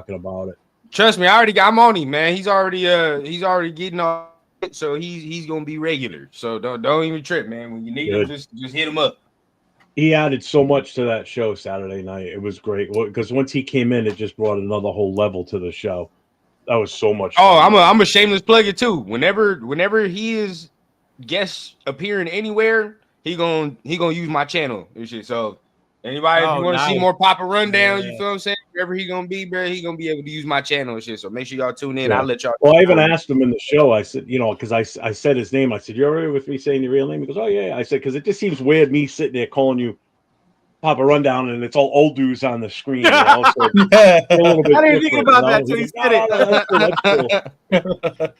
talking about it. Trust me, I'm on him, man. He's already getting all it, so he's gonna be regular. So don't even trip, man. When you need him, just hit him up. He added so much to that show Saturday night. It was great because once he came in, it just brought another whole level to the show. That was so much fun. Oh, I'm a shameless plug it too. Whenever he is guest appearing anywhere, he gonna use my channel and shit. So anybody, if you want to see more Papa Rundown, you feel what I'm saying? Wherever he gonna be, bro, he gonna be able to use my channel and shit. So make sure y'all tune in. I'll let y'all. Well, I even asked him in the show. I said, because I said his name. I said, "You're all right with me saying your real name?" He goes, "Oh yeah." I said, "Because it just seems weird me sitting there calling you Papa Rundown and it's all old dudes on the screen." So a little bit I didn't think about that till you said it.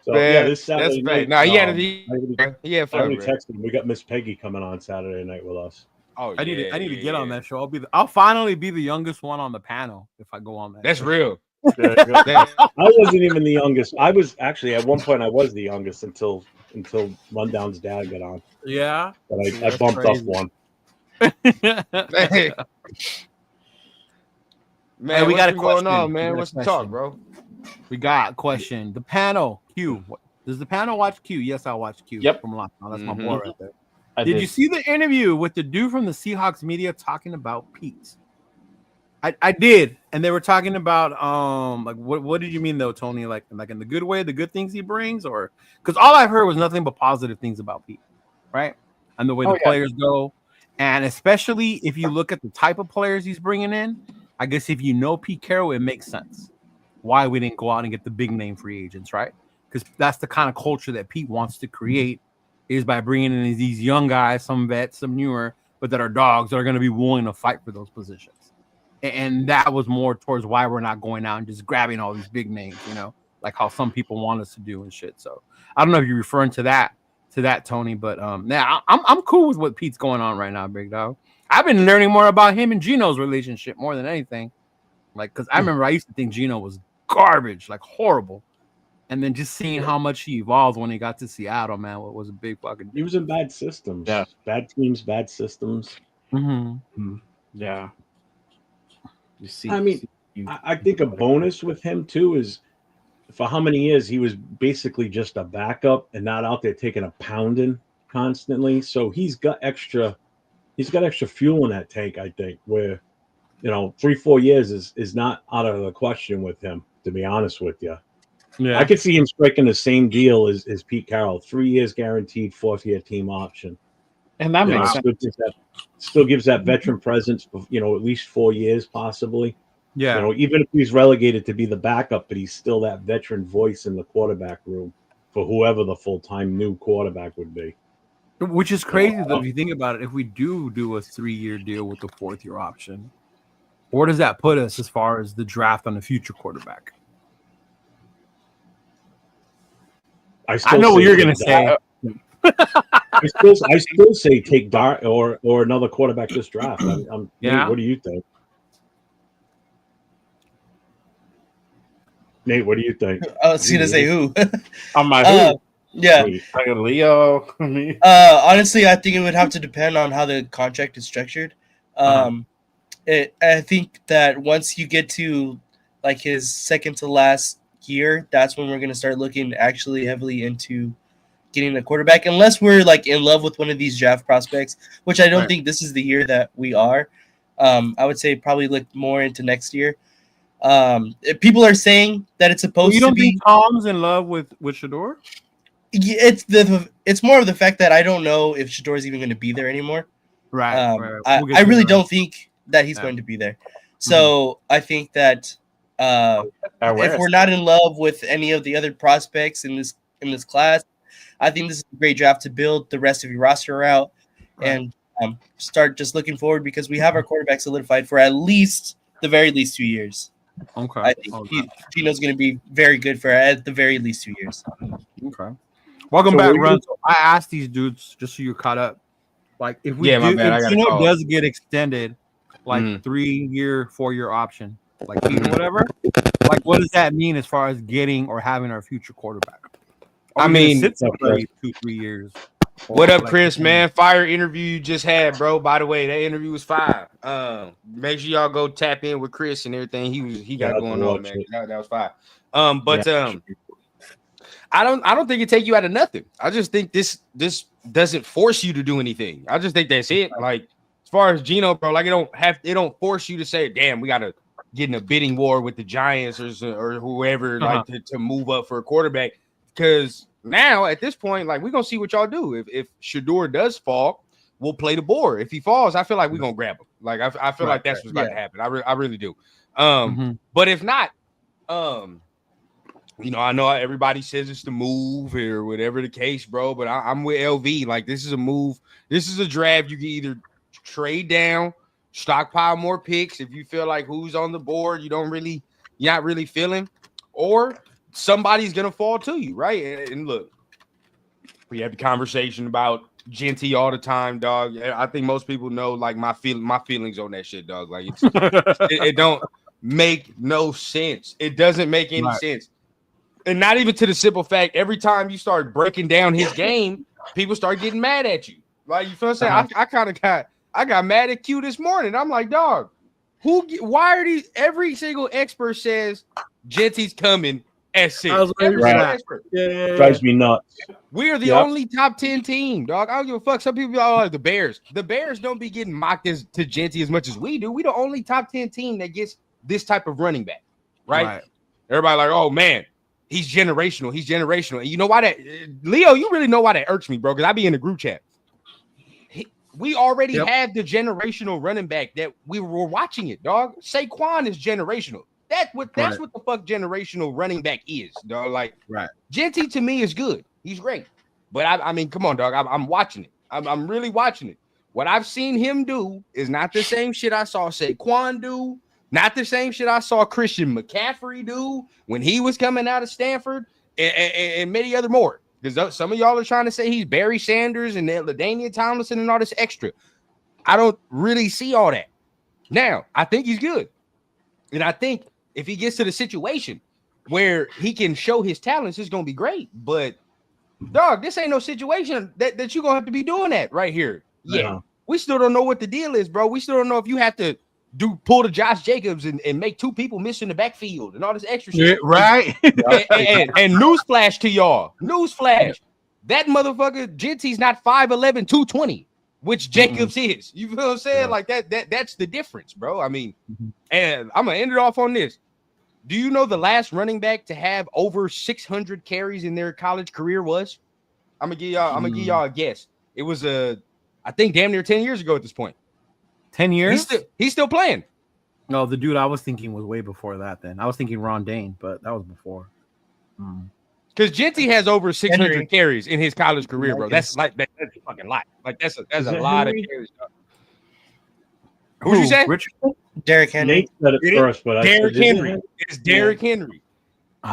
So man, this Saturday night. No, he had fun. I texted him. We got Miss Peggy coming on Saturday night with us. Oh, I need to get on that show. I'll finally be the youngest one on the panel if I go on that. That's real. I wasn't even the youngest. I was actually at one point I was the youngest until Rundown's dad got on. Yeah, but I bumped up one. Man, we got a question. Going on, man? What's the talk, bro? We got a question. The panel, Q. Does the panel watch Q? Yes, I watch Q. Yep. From Lockdown. That's my boy right there. Did you see the interview with the dude from the Seahawks media talking about Pete? I did, and they were talking about like what did you mean though, Tony? Like in the good way, the good things he brings, or because all I've heard was nothing but positive things about Pete, right? And the way the players go, and especially if you look at the type of players he's bringing in, I guess if you know Pete Carroll, it makes sense why we didn't go out and get the big name free agents, right? Because that's the kind of culture that Pete wants to create, is by bringing in these young guys, some vets, some newer, but that are dogs that are going to be willing to fight for those positions. And that was more towards why we're not going out and just grabbing all these big names, like how some people want us to do and shit. So I don't know if you're referring to that, Tony, but now I'm cool with what Pete's going on right now, big dog. I've been learning more about him and Geno's relationship more than anything. Like, because I remember I used to think Geno was garbage, like horrible. And then just seeing how much he evolved when he got to Seattle, man, what was a big fucking. He was in bad systems. Yeah. Bad teams, bad systems. Mm-hmm. Yeah. You see, I think a bonus with him too is for how many years he was basically just a backup and not out there taking a pounding constantly. So he's got extra fuel in that tank, I think, where 3-4 years is not out of the question with him, to be honest with you. Yeah, I could see him striking the same deal as Pete Carroll, 3 years guaranteed, 4th-year team option. And that makes sense. Still gives that veteran presence, at least 4 years possibly. Yeah. Even if he's relegated to be the backup, but he's still that veteran voice in the quarterback room for whoever the full-time new quarterback would be. Which is crazy, though, if you think about it. If we do a 3-year deal with the 4th-year option, where does that put us as far as the draft on the future quarterback? I know what you're going to say. I still say take Dart or another quarterback this draft. Yeah. What do you think? Nate, what do you think? I was going to say who. On my who? Yeah. Leo. Honestly, I think it would have to depend on how the contract is structured. I think that once you get to like his second to last year, that's when we're going to start looking actually heavily into getting a quarterback, unless we're like in love with one of these draft prospects, which I don't think this is the year that we are. I would say probably look more into next year. People are saying that it's supposed to be. You don't think Tom's in love with Shador? It's more of the fact that I don't know if Shador's even going to be there anymore. Right. I really don't think that he's going to be there. So I think that if we're not in love with any of the other prospects in this class, I think this is a great draft to build the rest of your roster out and start just looking forward, because we have our quarterback solidified for at least the very least 2 years. Okay. I think Geno's going to be very good for at the very least 2 years. Okay. Welcome back, Run. So I asked these dudes, just so you're caught up, like if Geno does get extended, like 3-year, 4-year option, like whatever, like what does that mean as far as getting or having our future quarterback? I mean, sit for 2-3 years. What up, Chris, man? Fire interview you just had, bro. By the way, that interview was fire. Make sure y'all go tap in with Chris and everything he got going on, man. That was fire. I don't think it take you out of nothing. I just think this doesn't force you to do anything. I just think that's it. Like as far as Geno, bro, like it don't force you to say, damn, we gotta get in a bidding war with the Giants or whoever like to move up for a quarterback. Because now at this point, like we're gonna see what y'all do. If Shedeur does fall, we'll play the board. If he falls, I feel like we're gonna grab him. Like I feel like that's what's about to happen. I really do. But if not, you know, I know everybody says it's the move or whatever the case, bro. But I'm with LV. Like this is a move. This is a draft. You can either trade down, stockpile more picks if you feel like who's on the board you're not really feeling, or somebody's gonna fall to you, right? And look, we have the conversation about Genty all the time, dog. I think most people know like my feelings on that shit, dog. Like it don't make no sense. It doesn't make any sense. And not even to the simple fact, every time you start breaking down his game, people start getting mad at you. Like, you feel what I'm saying? I got mad at Q this morning. I'm like, dog, why are these? Every single expert says Genty's coming at 6. Drives me nuts. We are the only top 10 team, dog. I don't give a fuck. Some people be like, the Bears. The Bears don't be getting mocked to Genty as much as we do. We the only top 10 team that gets this type of running back, right? Everybody like, oh man, he's generational. He's generational. And you know why that, Leo, you really know why that irks me, bro, because I be in the group chat. We already have the generational running back that we were watching it, dog. Saquon is generational. That's what the fuck generational running back is, dog. Like, Genty to me is good. He's great. But I mean, come on, dog. I'm watching it. I'm really watching it. What I've seen him do is not the same shit I saw Saquon do. Not the same shit I saw Christian McCaffrey do when he was coming out of Stanford and many other more. Because some of y'all are trying to say he's Barry Sanders and LaDainian Tomlinson and all this extra. I don't really see all that. Now, I think he's good. And I think if he gets to the situation where he can show his talents, it's going to be great. But, dog, this ain't no situation that you're going to have to be doing that right here. Yeah. We still don't know what the deal is, bro. We still don't know if you have to pull the Josh Jacobs and make 2 people miss in the backfield and all this extra shit. Right. and newsflash to y'all. Newsflash. That motherfucker, Genty's not 5'11", 220, which Jacobs is. You feel what I'm saying? Like that's the difference, bro. I mean, and I'm gonna end it off on this. Do you know the last running back to have over 600 carries in their college career was? I'm gonna give y'all a guess. It was I think damn near 10 years ago at this point. 10 years? He's still playing. No, the dude I was thinking was way before that then. I was thinking Ron Dane, but that was before. Because Genty has over 600 carries in his college career, bro. That's like that's a fucking lot. Like that's a lot of carries. Who'd you say? Richardson? Derrick Henry. Nate said it first, but Derrick Henry. It's Derrick Henry. Look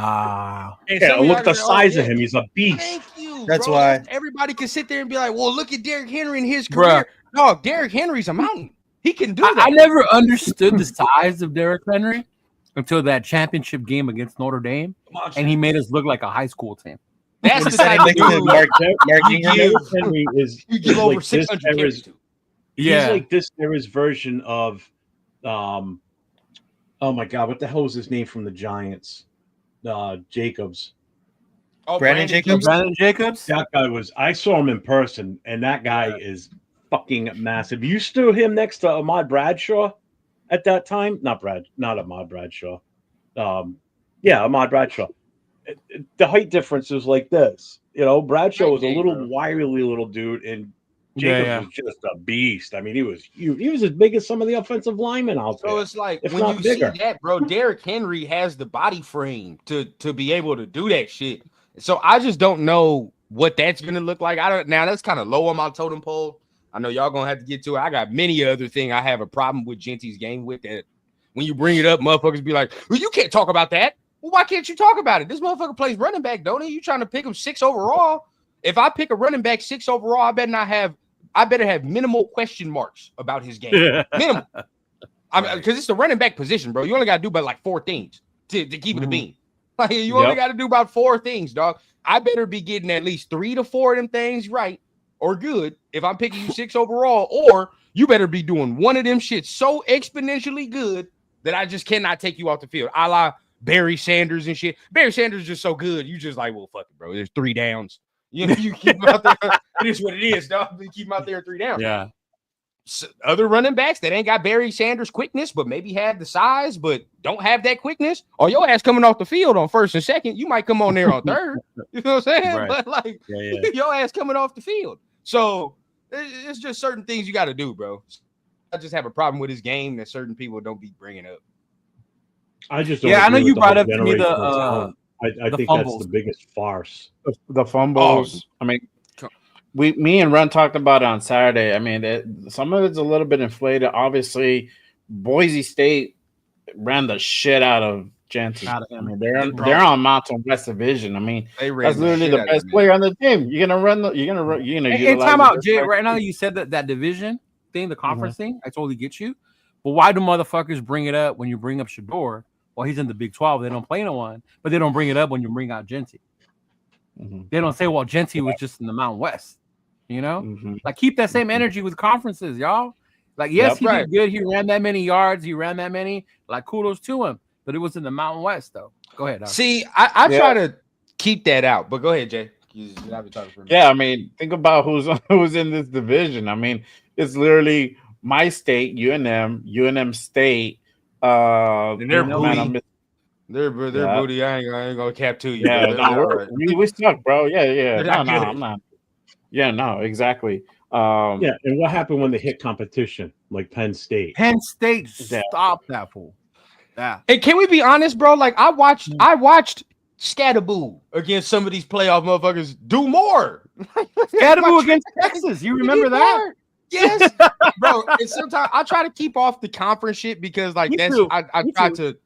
at the size of him. He's a beast. Thank you. That's bro. why everybody can sit there and be like, well, look at Derrick Henry in his career. No, Derrick Henry's a mountain. He can do that. I never understood the size of Derrick Henry until that championship game against Notre Dame, and he made us look like a high school team. That's the type of dude. Mark Henry is over like 600 carries. He's like this era's version of, oh my God, what the hell was his name from the Giants? Jacobs. Oh, Brandon Jacobs. Brandon Jacobs. That guy I saw him in person, and that guy is fucking massive. You stood him next to Ahmad Bradshaw at that time. Not Ahmad Bradshaw. Ahmad Bradshaw. The height difference is like this. You know, Bradshaw was a little wiry little dude, and Jacobs was just a beast. I mean, he was huge. He was as big as some of the offensive linemen out there. So it's like when you see that, bro, Derrick Henry has the body frame to be able to do that shit. So I just don't know what that's gonna look like. Now that's kind of low on my totem pole. I know y'all gonna have to get to it. I got many other things I have a problem with Genty's game with that. When you bring it up, motherfuckers be like, well, you can't talk about that. Well, why can't you talk about it? This motherfucker plays running back, don't he? You trying to pick him 6 overall? If I pick a running back 6 overall, I better have minimal question marks about his game. Minimal. Because it's the running back position, bro. You only got to do about like 4 things to keep it a bean. Like you only got to do about 4 things, dog. I better be getting at least 3 to 4 of them things right or good if I'm picking you 6 overall, or you better be doing one of them shit so exponentially good that I just cannot take you off the field. A la Barry Sanders and shit. Barry Sanders is just so good. You just like, well, fuck it, bro. There's 3 downs. You keep him out there. It is what it is, dog. You keep him out there 3 downs. Yeah. So other running backs that ain't got Barry Sanders quickness, but maybe have the size, but don't have that quickness, or your ass coming off the field on 1st and 2nd, you might come on there on 3rd. You know what I'm saying? Right. But like, your ass coming off the field. So it's just certain things you got to do, bro. I just have a problem with his game that certain people don't be bringing up. I just don't I know you brought up to me I think fumbles. that's the biggest farce. The fumbles. I mean, me and Ron talked about it on Saturday. I mean, some of it's a little bit inflated. Obviously, Boise State ran the shit out of Genty. I mean, they're on Mountain West Division. I mean, that's literally the best player on the team. You're gonna run. Hey, time out, Jay. Right now, you said that division thing, the conference thing. I totally get you. But why do motherfuckers bring it up when you bring up Shador? Well, he's in the Big 12. They don't play no one, but they don't bring it up when you bring out Genty. They don't say, well, Genty was just in the Mountain West. You know, like keep that same energy with conferences, y'all. Like, yes, he did good. He ran that many yards. He ran that many. Like, kudos to him. But it was in the Mountain West, though. Go ahead. See, I try to keep that out. But go ahead, Jay. I mean, think about who's in this division. I mean, it's literally my state, UNM State. And their booty. Their booty. I ain't gonna cap to you. Yeah, we suck, bro. Yeah. No, I'm not. Yeah, no, exactly. And what happened when they hit competition like Penn State? Penn State stopped that fool. Yeah. And can we be honest, bro? Like I watched Scatterboo against some of these playoff motherfuckers do more. Scatterboo against Texas. You remember that? Yes, bro. And sometimes I try to keep off the conference shit because like I try to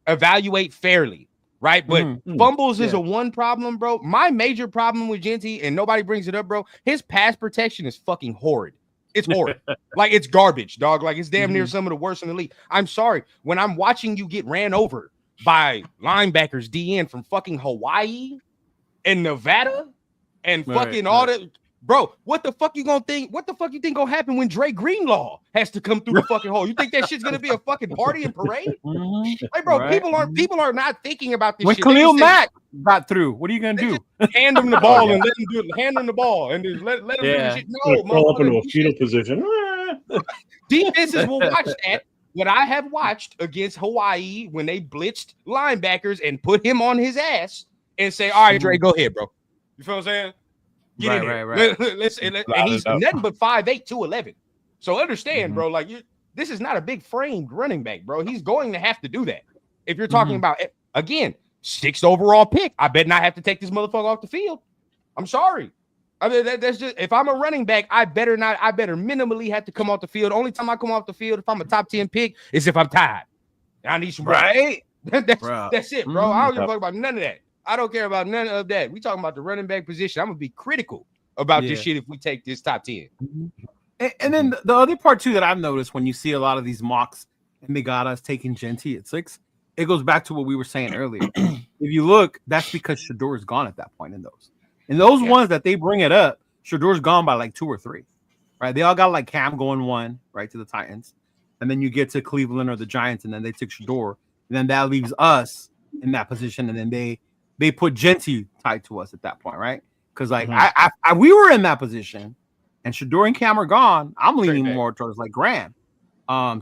evaluate fairly. Right, but fumbles is a one problem, bro. My major problem with Genty, and nobody brings it up, bro. His pass protection is fucking horrid. It's horrid. Like it's garbage, dog. Like it's damn near some of the worst in the league. I'm sorry. When I'm watching you get ran over by linebackers DN from fucking Hawaii and Nevada and fucking all that. Bro, what the fuck you gonna think? What the fuck you think gonna happen when Dre Greenlaw has to come through the fucking hole? You think that shit's gonna be a fucking party and parade? Like, bro, people are not thinking about this. When shit. Khalil Mack got through, what are you gonna do? Hand him the ball and let him do it. Hand him the ball and just let him do the shit. No, roll up into a fetal position. Defenses will watch that. What I have watched against Hawaii when they blitzed linebackers and put him on his ass and say, "All right, Dre, go ahead, bro." You feel what I'm saying? Get in there. And he's nothing but 5'8", 211. So understand, bro, like this is not a big framed running back, bro. He's going to have to do that. If you're talking about, again, 6th overall pick, I bet not have to take this motherfucker off the field. I'm sorry. I mean, that's just, if I'm a running back, I better minimally have to come off the field. Only time I come off the field, if I'm a top 10 pick, is if I'm tired. I need some right. That's it, bro. I don't give a fuck about none of that. I don't care about none of that. We talking about the running back position. I'm gonna be critical about this shit if we take this top 10. And then the other part too that I've noticed when you see a lot of these mocks and they got us taking Genty at 6, it goes back to what we were saying earlier. If you look, that's because Shador is gone at that point in those. In those ones that they bring it up, Shador's gone by like 2 or 3. Right? They all got like Cam going 1 right to the Titans, and then you get to Cleveland or the Giants, and then they took Shador, and then that leaves us in that position, and then they put Genty tied to us at that point, right? Because like we were in that position, and Shador and Cam are gone. I'm leaning more towards like Graham,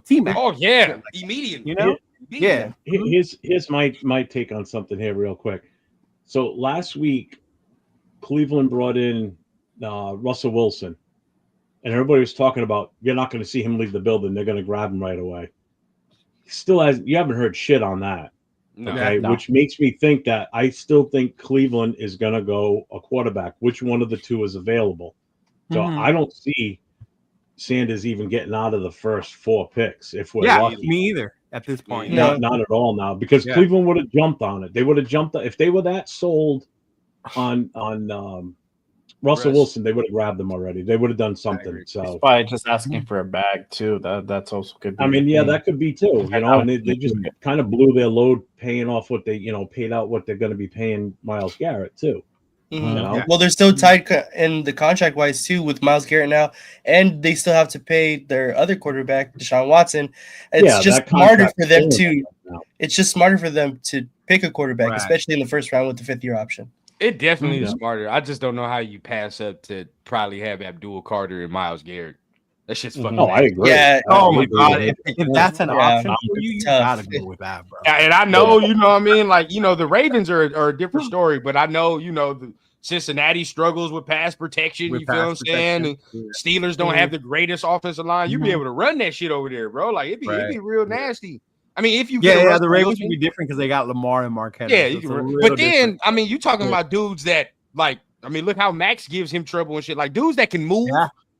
T-Mac. Oh yeah, immediately. You know, yeah. Here's my take on something here, real quick. So last week, Cleveland brought in Russell Wilson, and everybody was talking about you're not going to see him leave the building. They're going to grab him right away. You haven't heard shit on that. No, okay, which makes me think that I still think Cleveland is going to go a quarterback. Which one of the two is available? So I don't see Sanders even getting out of the first 4 picks if we're lucky. Me either at this point. Not at all now, because Cleveland would have jumped on it. They would have jumped if they were that sold on Russell Wilson. They would have grabbed them already. They would have done something. So by just asking for a bag too. That's also good. I mean, that could be too. You know, and they just kind of blew their load, paying off what they paid out what they're going to be paying Myles Garrett too. Mm-hmm. Well, they're still tied in the contract wise too with Myles Garrett now, and they still have to pay their other quarterback, Deshaun Watson. It's just smarter for them to. It's just smarter for them to pick a quarterback, especially in the first round with the 5th-year option. It definitely is smarter. I just don't know how you pass up to probably have Abdul Carter and Myles Garrett. That shit's fucking. I agree. Yeah. Oh my god. If that's an option for you, you gotta go with that, bro. And I know, you know what I mean? Like, the Ravens are a different story, but I know, the Cincinnati struggles with pass protection. You feel what I'm saying? And Steelers don't have the greatest offensive line. You be able to run that shit over there, bro. Like, it'd be real nasty. I mean, if you get the Ravens would be different because they got Lamar and Marquette. Yeah, but then different. I mean, you talking about dudes that like. I mean, look how Max gives him trouble and shit. Like dudes that can move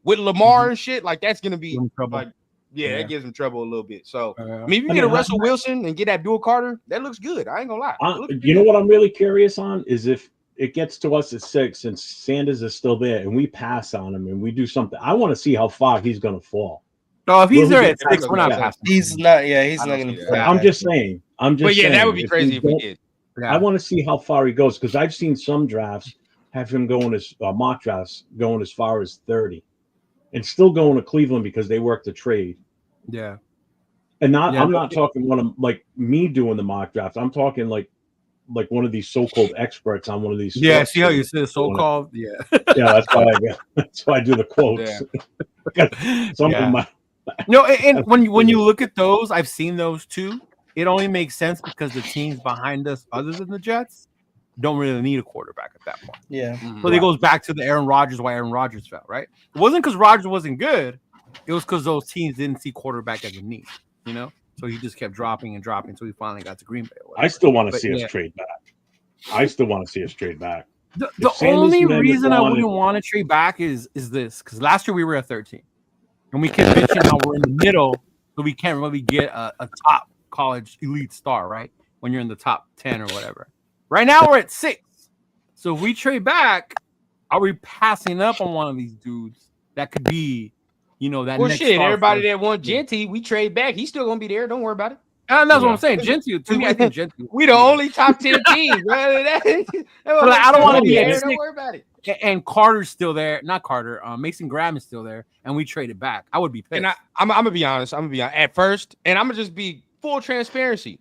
with Lamar and shit. Like that's gonna be like, that gives him trouble a little bit. So I mean, if you get a Russell Wilson and get Abdul Carter, that looks good. I ain't gonna lie. You know what I'm really curious on is if it gets to us at 6 and Sanders is still there and we pass on him and we do something. I want to see how far he's gonna fall. No, if he's there at 6, we're not passing. He's not. Yeah, he's not going to. I'm just saying. But yeah, that would be crazy if we did. Yeah. I want to see how far he goes because I've seen some drafts have him going as mock drafts going as far as 30, and still going to Cleveland because they work the trade. Yeah, and I'm not talking one of like me doing the mock draft. I'm talking like one of these so-called experts on one of these. Yeah, see how you say so-called. Yeah, yeah, that's why I do the quotes. Yeah. No, and when you look at those, I've seen those too. It only makes sense because the teams behind us, other than the Jets, don't really need a quarterback at that point. Yeah. So it goes back to the Aaron Rodgers, why Aaron Rodgers fell, right? It wasn't because Rodgers wasn't good. It was because those teams didn't see quarterback as a need, So he just kept dropping and dropping until he finally got to Green Bay. I still want to see us trade back. The only reason I wouldn't want to trade back is this, because last year we were at 13. And we kept bitching how we're in the middle, so we can't really get a top college elite star, right? When you're in the top 10 or whatever. Right now we're at 6. So if we trade back, are we passing up on one of these dudes that could be, that next shit, everybody that want Genty, we trade back. He's still gonna be there. Don't worry about it. And that's what I'm saying. Genty, to me, I think Genty. We the only top 10 team, bro. I don't want to be at 6. Don't worry about it. And Carter's still there. Not Carter. Mason Graham is still there. And we traded back. I would be pissed. And I'm going to be honest. At first. And I'm going to just be full transparency.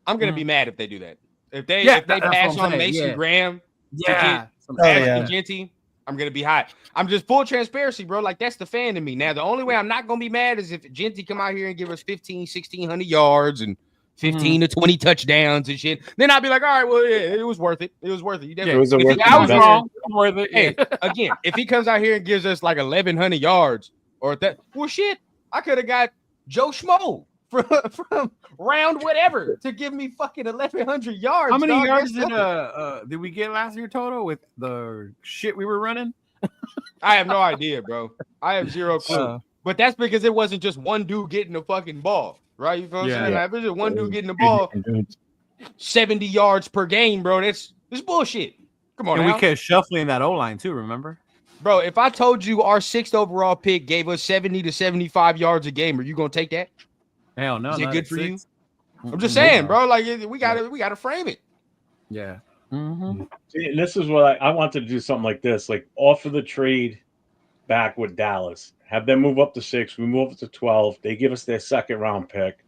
I'm going to be mad if they do that. If they pass on Mason Graham to get Genty, I'm going to be hot. I'm just full transparency, bro. Like, that's the fan in me. Now, the only way I'm not going to be mad is if Genty come out here and give us 1,600 yards and 15 to 20 touchdowns and shit. Then I'll be like, all right, well, yeah, it was worth it. It was worth it. I was wrong. Worth it. Hey, again, if he comes out here and gives us like 1,100 yards or that, well, shit, I could have got Joe Schmo from round whatever to give me fucking 1,100 yards. How many yards did we get last year total with the shit we were running? I have no idea, bro. I have zero clue. But that's because it wasn't just one dude getting the fucking ball. Right, you feel what I'm saying? Like, if it's just one dude getting the ball 70 yards per game, bro. That's bullshit. Come on, and we kept shuffling that O-line too. Remember, bro? If I told you our 6th overall pick gave us 70 to 75 yards a game, are you gonna take that? Hell no. Is it good for you? I'm just saying, bro. Like we gotta frame it. Yeah. See, this is what I want to do something like this, like offer the trade back with Dallas. Have them move up to 6. We move up to 12. They give us their 2nd round pick.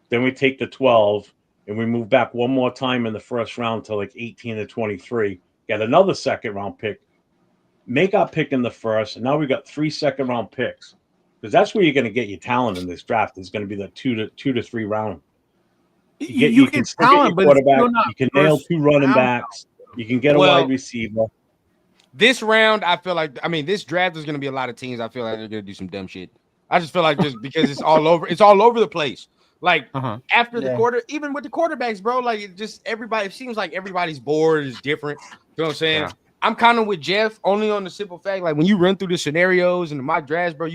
Then we take the 12 and we move back one more time in the first round to like 18 to 23. Get another 2nd round pick. Make our pick in the first. And now we got 3 2nd round picks. Because that's where you're going to get your talent in this draft. It's going to be the 2 to 3 round. You can talent, get your quarterback. You can nail 2 running backs. You can get a wide receiver. This round, I feel like, this draft is going to be a lot of teams. I feel like they're going to do some dumb shit. I just feel like just because it's all over the place. Like after the quarter, even with the quarterbacks, bro, like it seems like everybody's board is different. You know what I'm saying? Yeah. I'm kind of with Jeff only on the simple fact, like when you run through the scenarios and the mock drafts, bro,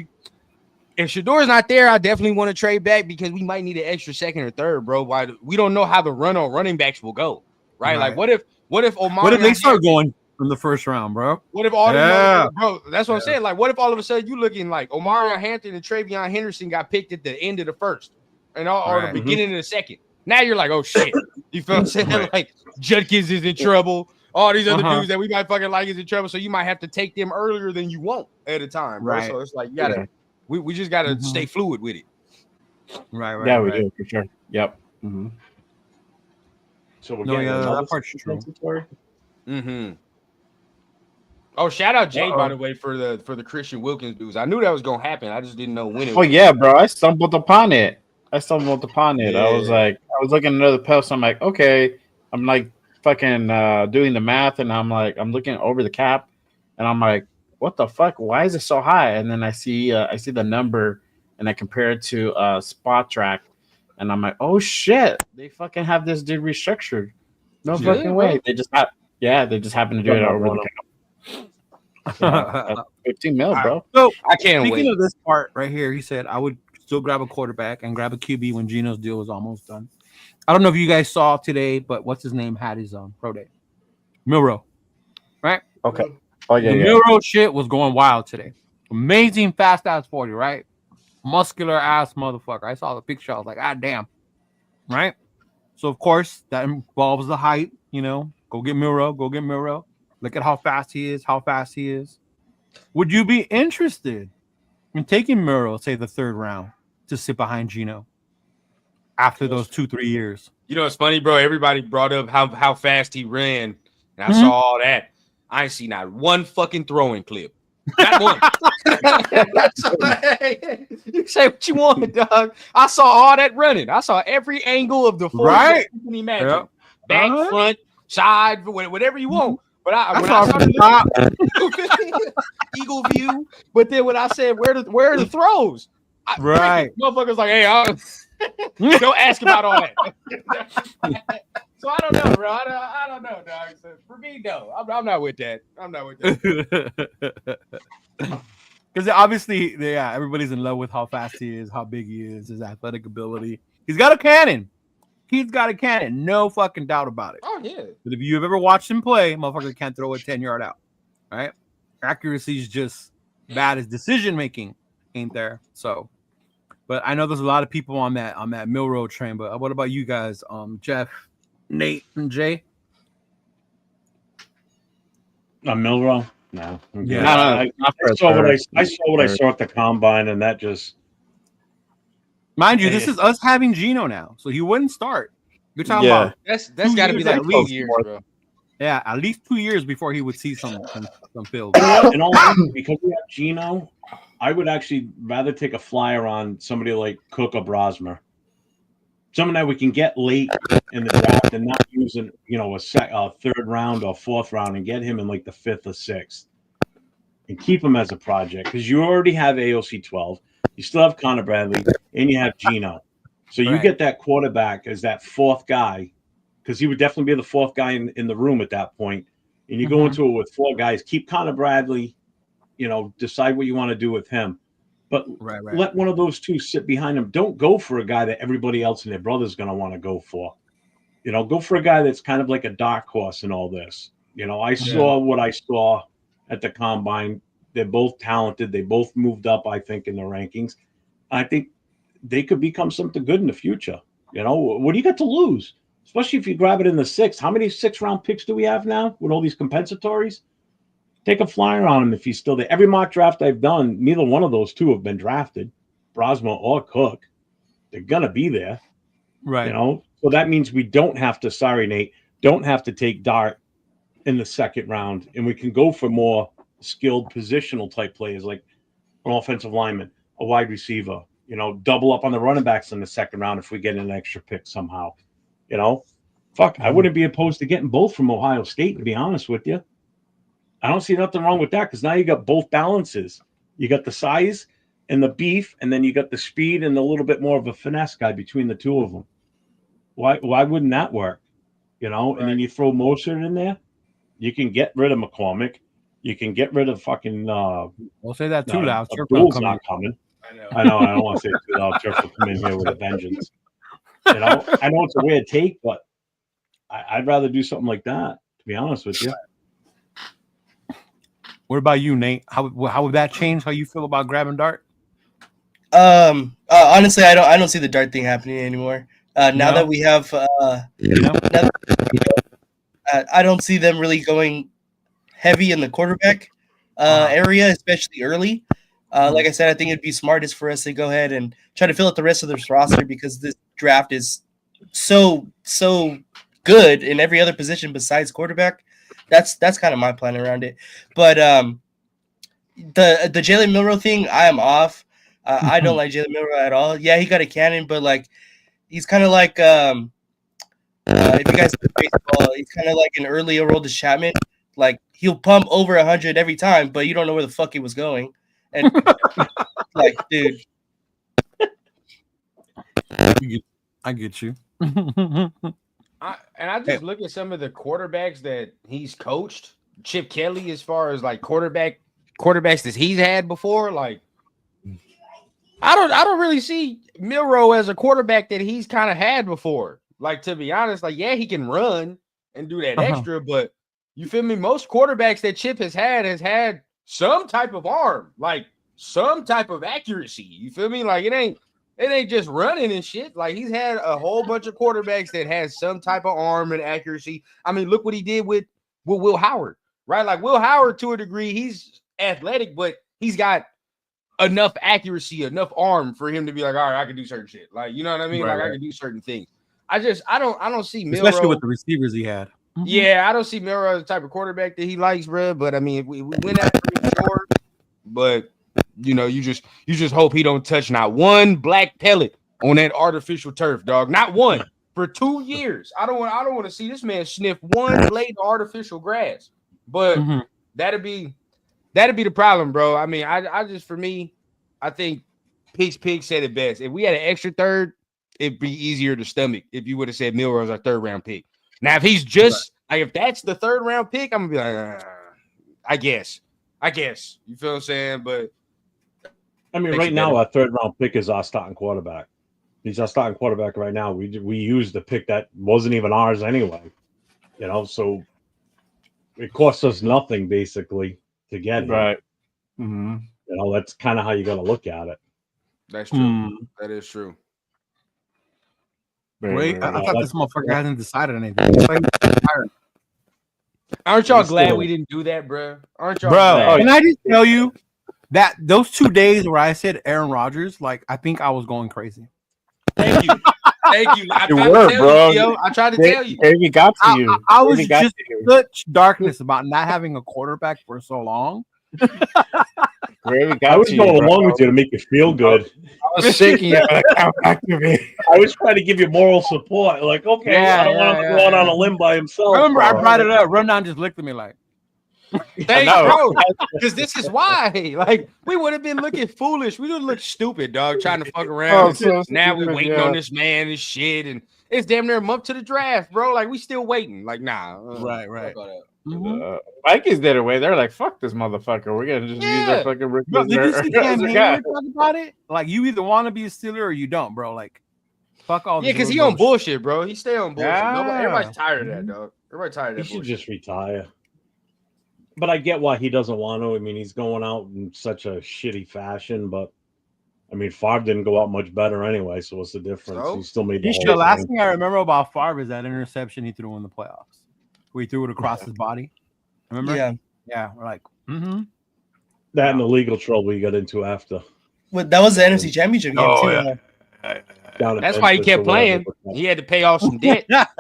if Shador's not there, I definitely want to trade back because we might need an extra 2nd or 3rd, bro. Why we don't know how the run on running backs will go, right? Like what if Omar? What if they start going from the first round, bro? What if all bro? That's what I'm saying. Like, what if all of a sudden you looking like Omarion Hampton and Travion Henderson got picked at the end of the 1st and or the beginning of the 2nd? Now you're like, oh shit. You feel what I'm saying? Like Judkins is in trouble. all these other dudes that we might fucking like is in trouble. So you might have to take them earlier than you want at a time, bro. Right. So it's like you gotta, we just gotta stay fluid with it. Right. Yeah, we do for sure. Yep. Mm-hmm. So we're getting that part's true. Mm-hmm. Oh, shout out Jay, by the way, for the Christian Wilkins dudes. I knew that was gonna happen. I just didn't know when it was. Oh yeah, bro. I stumbled upon it. Yeah. I was looking at another post. I'm like, okay. I'm like fucking doing the math, and I'm looking over the cap, and I'm like, what the fuck? Why is it so high? And then I see the number, and I compare it to Spot Track, and I'm like, oh shit, they fucking have this dude restructured. No fucking way. They just happen to do it over the cap. 15 mil, bro. So I can't wait. Speaking of this part right here, he said I would still grab a quarterback and grab a QB when Geno's deal was almost done. I don't know if you guys saw today, but what's his name had his pro day. Milroe, right? Okay. Oh yeah. The Milroe shit was going wild today. Amazing fast ass 40, right? Muscular ass motherfucker. I saw the picture. I was like, ah, damn, right? So of course that involves the height. You know, go get Milroe. Look at how fast he is. Would you be interested in taking Milroe, say the third round, to sit behind Geno after those 2-3 years? You know, it's funny, bro. Everybody brought up how fast he ran, and I saw all that. I ain't seen not one fucking throwing clip. Not one. You say what you want, dog. I saw all that running. I saw every angle of the 40 right. You can imagine. Yep. Back, front, side, whatever you want. But I saw the top eagle view. But then when I said where are the throws? Right. Motherfuckers like, hey, don't ask about all that. So I don't know, bro. I don't know, dog. So for me, no. I'm not with that. Because obviously, everybody's in love with how fast he is, how big he is, his athletic ability. He's got a cannon. No fucking doubt about it. Oh, yeah. But if you've ever watched him play, motherfucker can't throw a 10-yard out. Right? Accuracy is just bad. His decision-making ain't there. So, but I know there's a lot of people on that Milroe train. But what about you guys, Jeff, Nate, and Jay? Milroe? No. Yeah. I saw what I saw at the combine, and that just. Mind you, this is us having Geno now, so he wouldn't start. You're talking about that's got to be like 2 years, bro. Yeah, at least 2 years before he would see some field. And also, because we have Geno, I would actually rather take a flyer on somebody like Cook or Brosmer, someone that we can get late in the draft and not using a third round or fourth round and get him in like the 5th or 6th and keep him as a project because you already have AOC 12. You still have Connor Bradley, and you have Geno. So you get that quarterback as that fourth guy, because he would definitely be the fourth guy in the room at that point. And you go into it with 4 guys. Keep Connor Bradley, decide what you want to do with him. But let one of those 2 sit behind him. Don't go for a guy that everybody else and their brother's going to want to go for. Go for a guy that's kind of like a dark horse in all this. I saw what I saw at the combine. They're both talented. They both moved up, I think, in the rankings. I think they could become something good in the future. What do you got to lose? Especially if you grab it in the 6th. How many 6th-round picks do we have now with all these compensatories? Take a flyer on him if he's still there. Every mock draft I've done, neither one of those 2 have been drafted, Brosmer or Cook. They're going to be there. Right. So that means we don't have to, sorry, Nate, don't have to take Dart in the 2nd round, and we can go for more skilled positional type players like an offensive lineman, a wide receiver, double up on the running backs in the 2nd round if we get an extra pick somehow. I wouldn't be opposed to getting both from Ohio State, to be honest with you. I don't see nothing wrong with that because now you got both balances. You got the size and the beef, and then you got the speed and a little bit more of a finesse guy between the 2 of them. Why wouldn't that work? And then you throw Mostert in there. You can get rid of McCormick. You can get rid of fucking. We'll say that too loud. Abdul's not coming. I know. I don't want to say it too loud. Church will come in here with a vengeance. I know it's a weird take, but I'd rather do something like that. To be honest with you. What about you, Nate? How would that change how you feel about grabbing Dart? Honestly, I don't see the Dart thing happening anymore. Now that we have I don't see them really going heavy in the quarterback area, especially early. Like I said, I think it'd be smartest for us to go ahead and try to fill out the rest of this roster because this draft is so good in every other position besides quarterback. That's kind of my plan around it. But the Jalen Milroe thing, I am off. I don't like Jalen Milroe at all. Yeah, he got a cannon, but like he's kind of like if you guys play baseball, he's kind of like an early Aroldis Chapman. Like he'll pump over 100 every time, but you don't know where the fuck he was going. And like, dude, I get you. I just look at some of the quarterbacks that he's coached. Chip Kelly, as far as like quarterbacks that he's had before, like I don't really see Milroe as a quarterback that he's kind of had before. Like, to be honest, like, yeah, he can run and do that extra, but you feel me? Most quarterbacks that Chip has had some type of arm, like some type of accuracy. You feel me? Like it ain't just running and shit. Like he's had a whole bunch of quarterbacks that has some type of arm and accuracy. I mean, look what he did with Will Howard, right? Like Will Howard, to a degree, he's athletic, but he's got enough accuracy, enough arm for him to be like, all right, I can do certain shit. Like, you know what I mean? Right, like I can do certain things. I don't see Milroe, especially with the receivers he had. Yeah, I don't see Milroe as the type of quarterback that he likes, bro. But I mean, we went after him short, but you know, you just hope he don't touch not one black pellet on that artificial turf, dog. Not one for 2 years. I don't want to see this man sniff one blade of artificial grass. But that'd be the problem, bro. I mean, I just, for me, I think Pig said it best. If we had an extra third, it'd be easier to stomach if you would have said Milroe's our third round pick. Now, if he's just like, if that's the third round pick, I'm gonna be like, I guess. You feel what I'm saying? But I mean, right now, our third round pick is our starting quarterback. He's our starting quarterback right now. We used the pick that wasn't even ours anyway. You know, so it cost us nothing basically to get him. Right. You know, that's kind of how you got to look at it. That's true. That is true. Wait, I thought this motherfucker hasn't decided anything. Aren't y'all glad we didn't do that, bro? Aren't y'all glad? Can I just tell you that those 2 days where I said Aaron Rodgers, like I think I was going crazy. Thank you. I tried to tell you. Maybe got to you. I was just such darkness about not having a quarterback for so long. I was going along with you to make you feel good. I was shaking you. Like, come back to me. I was trying to give you moral support. Like, okay, I don't want him to go out on a limb by himself. Remember, I brought it up. Rundown just looked at me like, thanks, bro. Because this is why. Like, we would have been looking foolish. We would look stupid, dog, trying to fuck around. Now we waiting on this man and shit. And it's damn near a month to the draft, bro. Like, we still waiting. Like, nah. Right. Vikings did away. They're like, fuck this motherfucker. We're gonna just use our fucking rookie. Did you see Cam Hayward talk about it? Like, you either want to be a Steeler or you don't, bro. Like, fuck all. Yeah, because he on bullshit, bro. He stay on bullshit. Everybody's tired of that, dog. Everybody's tired of that. He should just retire. But I get why he doesn't want to. I mean, he's going out in such a shitty fashion. But I mean, Favre didn't go out much better anyway. So what's the difference? So? He still made the The last thing I remember about Favre is that interception he threw in the playoffs, where he threw it across his body. Remember? Yeah. We're like, that and the legal trouble he got into after. That was the NFC Championship game too. Yeah. That's why he kept playing. He had to pay off some debt. That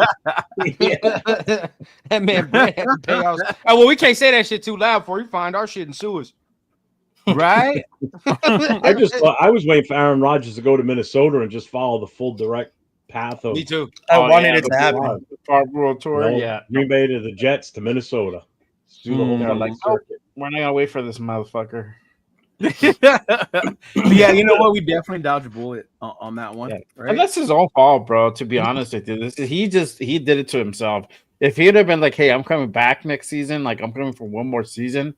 man Brad had to pay off. Oh, well, we can't say that shit too loud before we find our shit in sewers. Right? I was waiting for Aaron Rodgers to go to Minnesota and just follow the full direct path of. Me too. I wanted it to happen. The Favre World Tour. Green Bay to the Jets to Minnesota. Do the whole circuit. We're not gonna wait for this motherfucker. Yeah, you know what? We definitely dodged a bullet on that one. Yeah. Right? And that's his own fault, bro. To be honest with you, he did it to himself. If he'd have been like, "Hey, I'm coming back next season. Like, I'm coming for one more season,"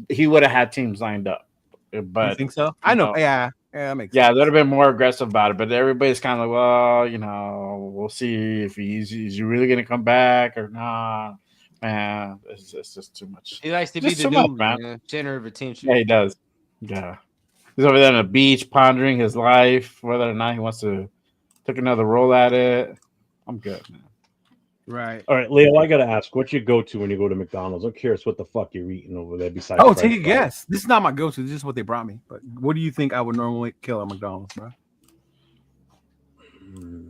he would have had teams lined up. But you think so? I know. Yeah, that makes sense. Yeah, they'd have been more aggressive about it. But everybody's kind of like, well, you know, we'll see if is he really gonna come back or not. Man, it's just too much. He likes to be the new center of attention. Yeah, he does. Yeah. He's over there on the beach pondering his life, whether or not he wants to take another roll at it. I'm good, man. Right. All right, Leo, I gotta ask, what's your go-to when you go to McDonald's? I'm curious what the fuck you're eating over there besides. Oh, take a guess. This is not my go-to. This is what they brought me. But what do you think I would normally kill at McDonald's, bro?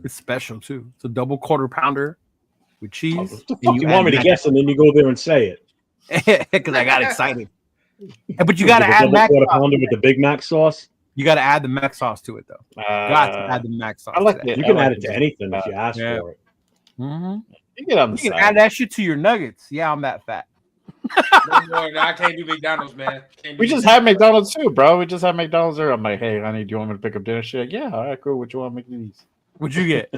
It's special too. It's a double quarter pounder with cheese. You want me to guess, and then you go there and say it because I got excited. But you got to add mac sauce pounder with the Big Mac sauce. You got to add the mac sauce to it, though. Got to add the mac sauce. I like it. You can add it to anything if you ask for it. Mm-hmm. You can add that shit to your nuggets. Yeah, I'm that fat. No, I can't do McDonald's, man. We just had McDonald's too, bro. We just had McDonald's there. I'm like, hey, honey, do you want me to pick up dinner? She's like, yeah, all right, cool. What you want me to eat? What'd you get?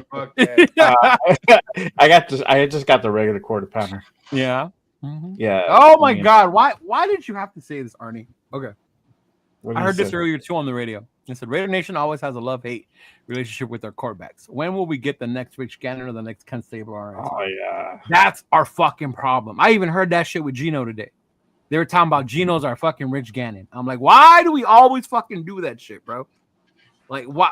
I just got the regular quarter pounder. Yeah. Mm-hmm. Yeah. Oh my God. Why did you have to say this, Arnie? Okay. I heard this earlier too on the radio. It said Raider Nation always has a love-hate relationship with their quarterbacks. When will we get the next Rich Gannon or the next Ken Stabler? Oh yeah. That's our fucking problem. I even heard that shit with Geno today. They were talking about Geno's our fucking Rich Gannon. I'm like, why do we always fucking do that shit, bro? Like, why?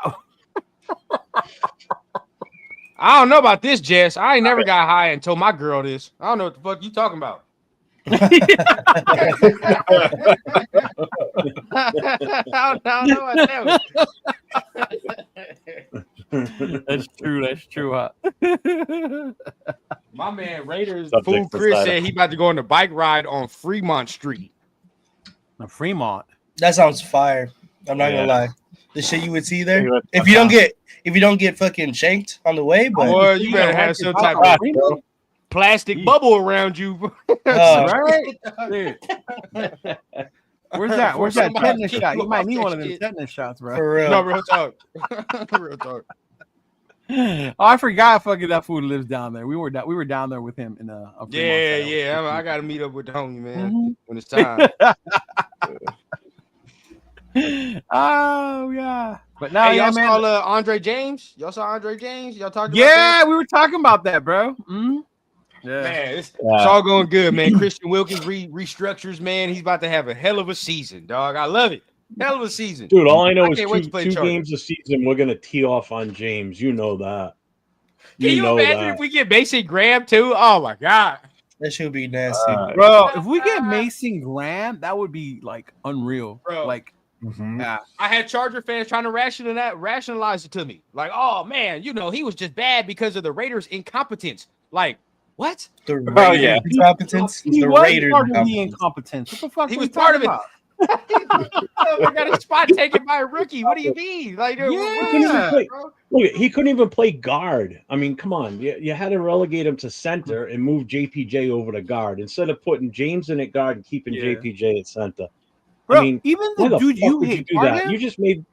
I don't know about this, Jess. I ain't never got high and told my girl this. I don't know what the fuck you talking about. I don't know what that That's true. That's true. Huh? My man Raiders fool Chris said he about to go on a bike ride on Fremont Street. Fremont. That sounds fire. I'm not gonna lie. The shit you would see there. If you don't get fucking shanked on the way, but boy, you better have some type of plastic bubble around you. Right? Where's that tetanus shot? You might need one of them tetanus shots, bro. For real. No, real talk. Real talk. Oh, I forgot fucking that fool lives down there. We were down there with him in a yeah. I gotta meet up with the homie, man, when it's time. Oh yeah. But now y'all saw Andre James? Y'all saw Andre James? Y'all talked about that? We were talking about that, bro. Mm-hmm. Yeah. Man, it's all going good, man. Christian Wilkins restructures, man. He's about to have a hell of a season, dog. I love it. Hell of a season. Dude, all I know is two games a season we're going to tee off on James. You know that. Can you imagine if we get Mason Graham, too? Oh, my God. That should be nasty. Bro, if we get Mason Graham, that would be, like, unreal. Bro. Like, yeah. I had Charger fans trying to rationalize it to me. Like, oh, man, he was just bad because of the Raiders' incompetence. Like, what? The Raiders' incompetence? He was part of the incompetence. What the fuck? He was part of it. I got a spot taken by a rookie. What do you mean? Like, he couldn't even play guard. I mean, come on. You had to relegate him to center and move JPJ over to guard instead of putting James in at guard and keeping JPJ at center. Bro, I mean, even the dude you hate, Parham? You just made,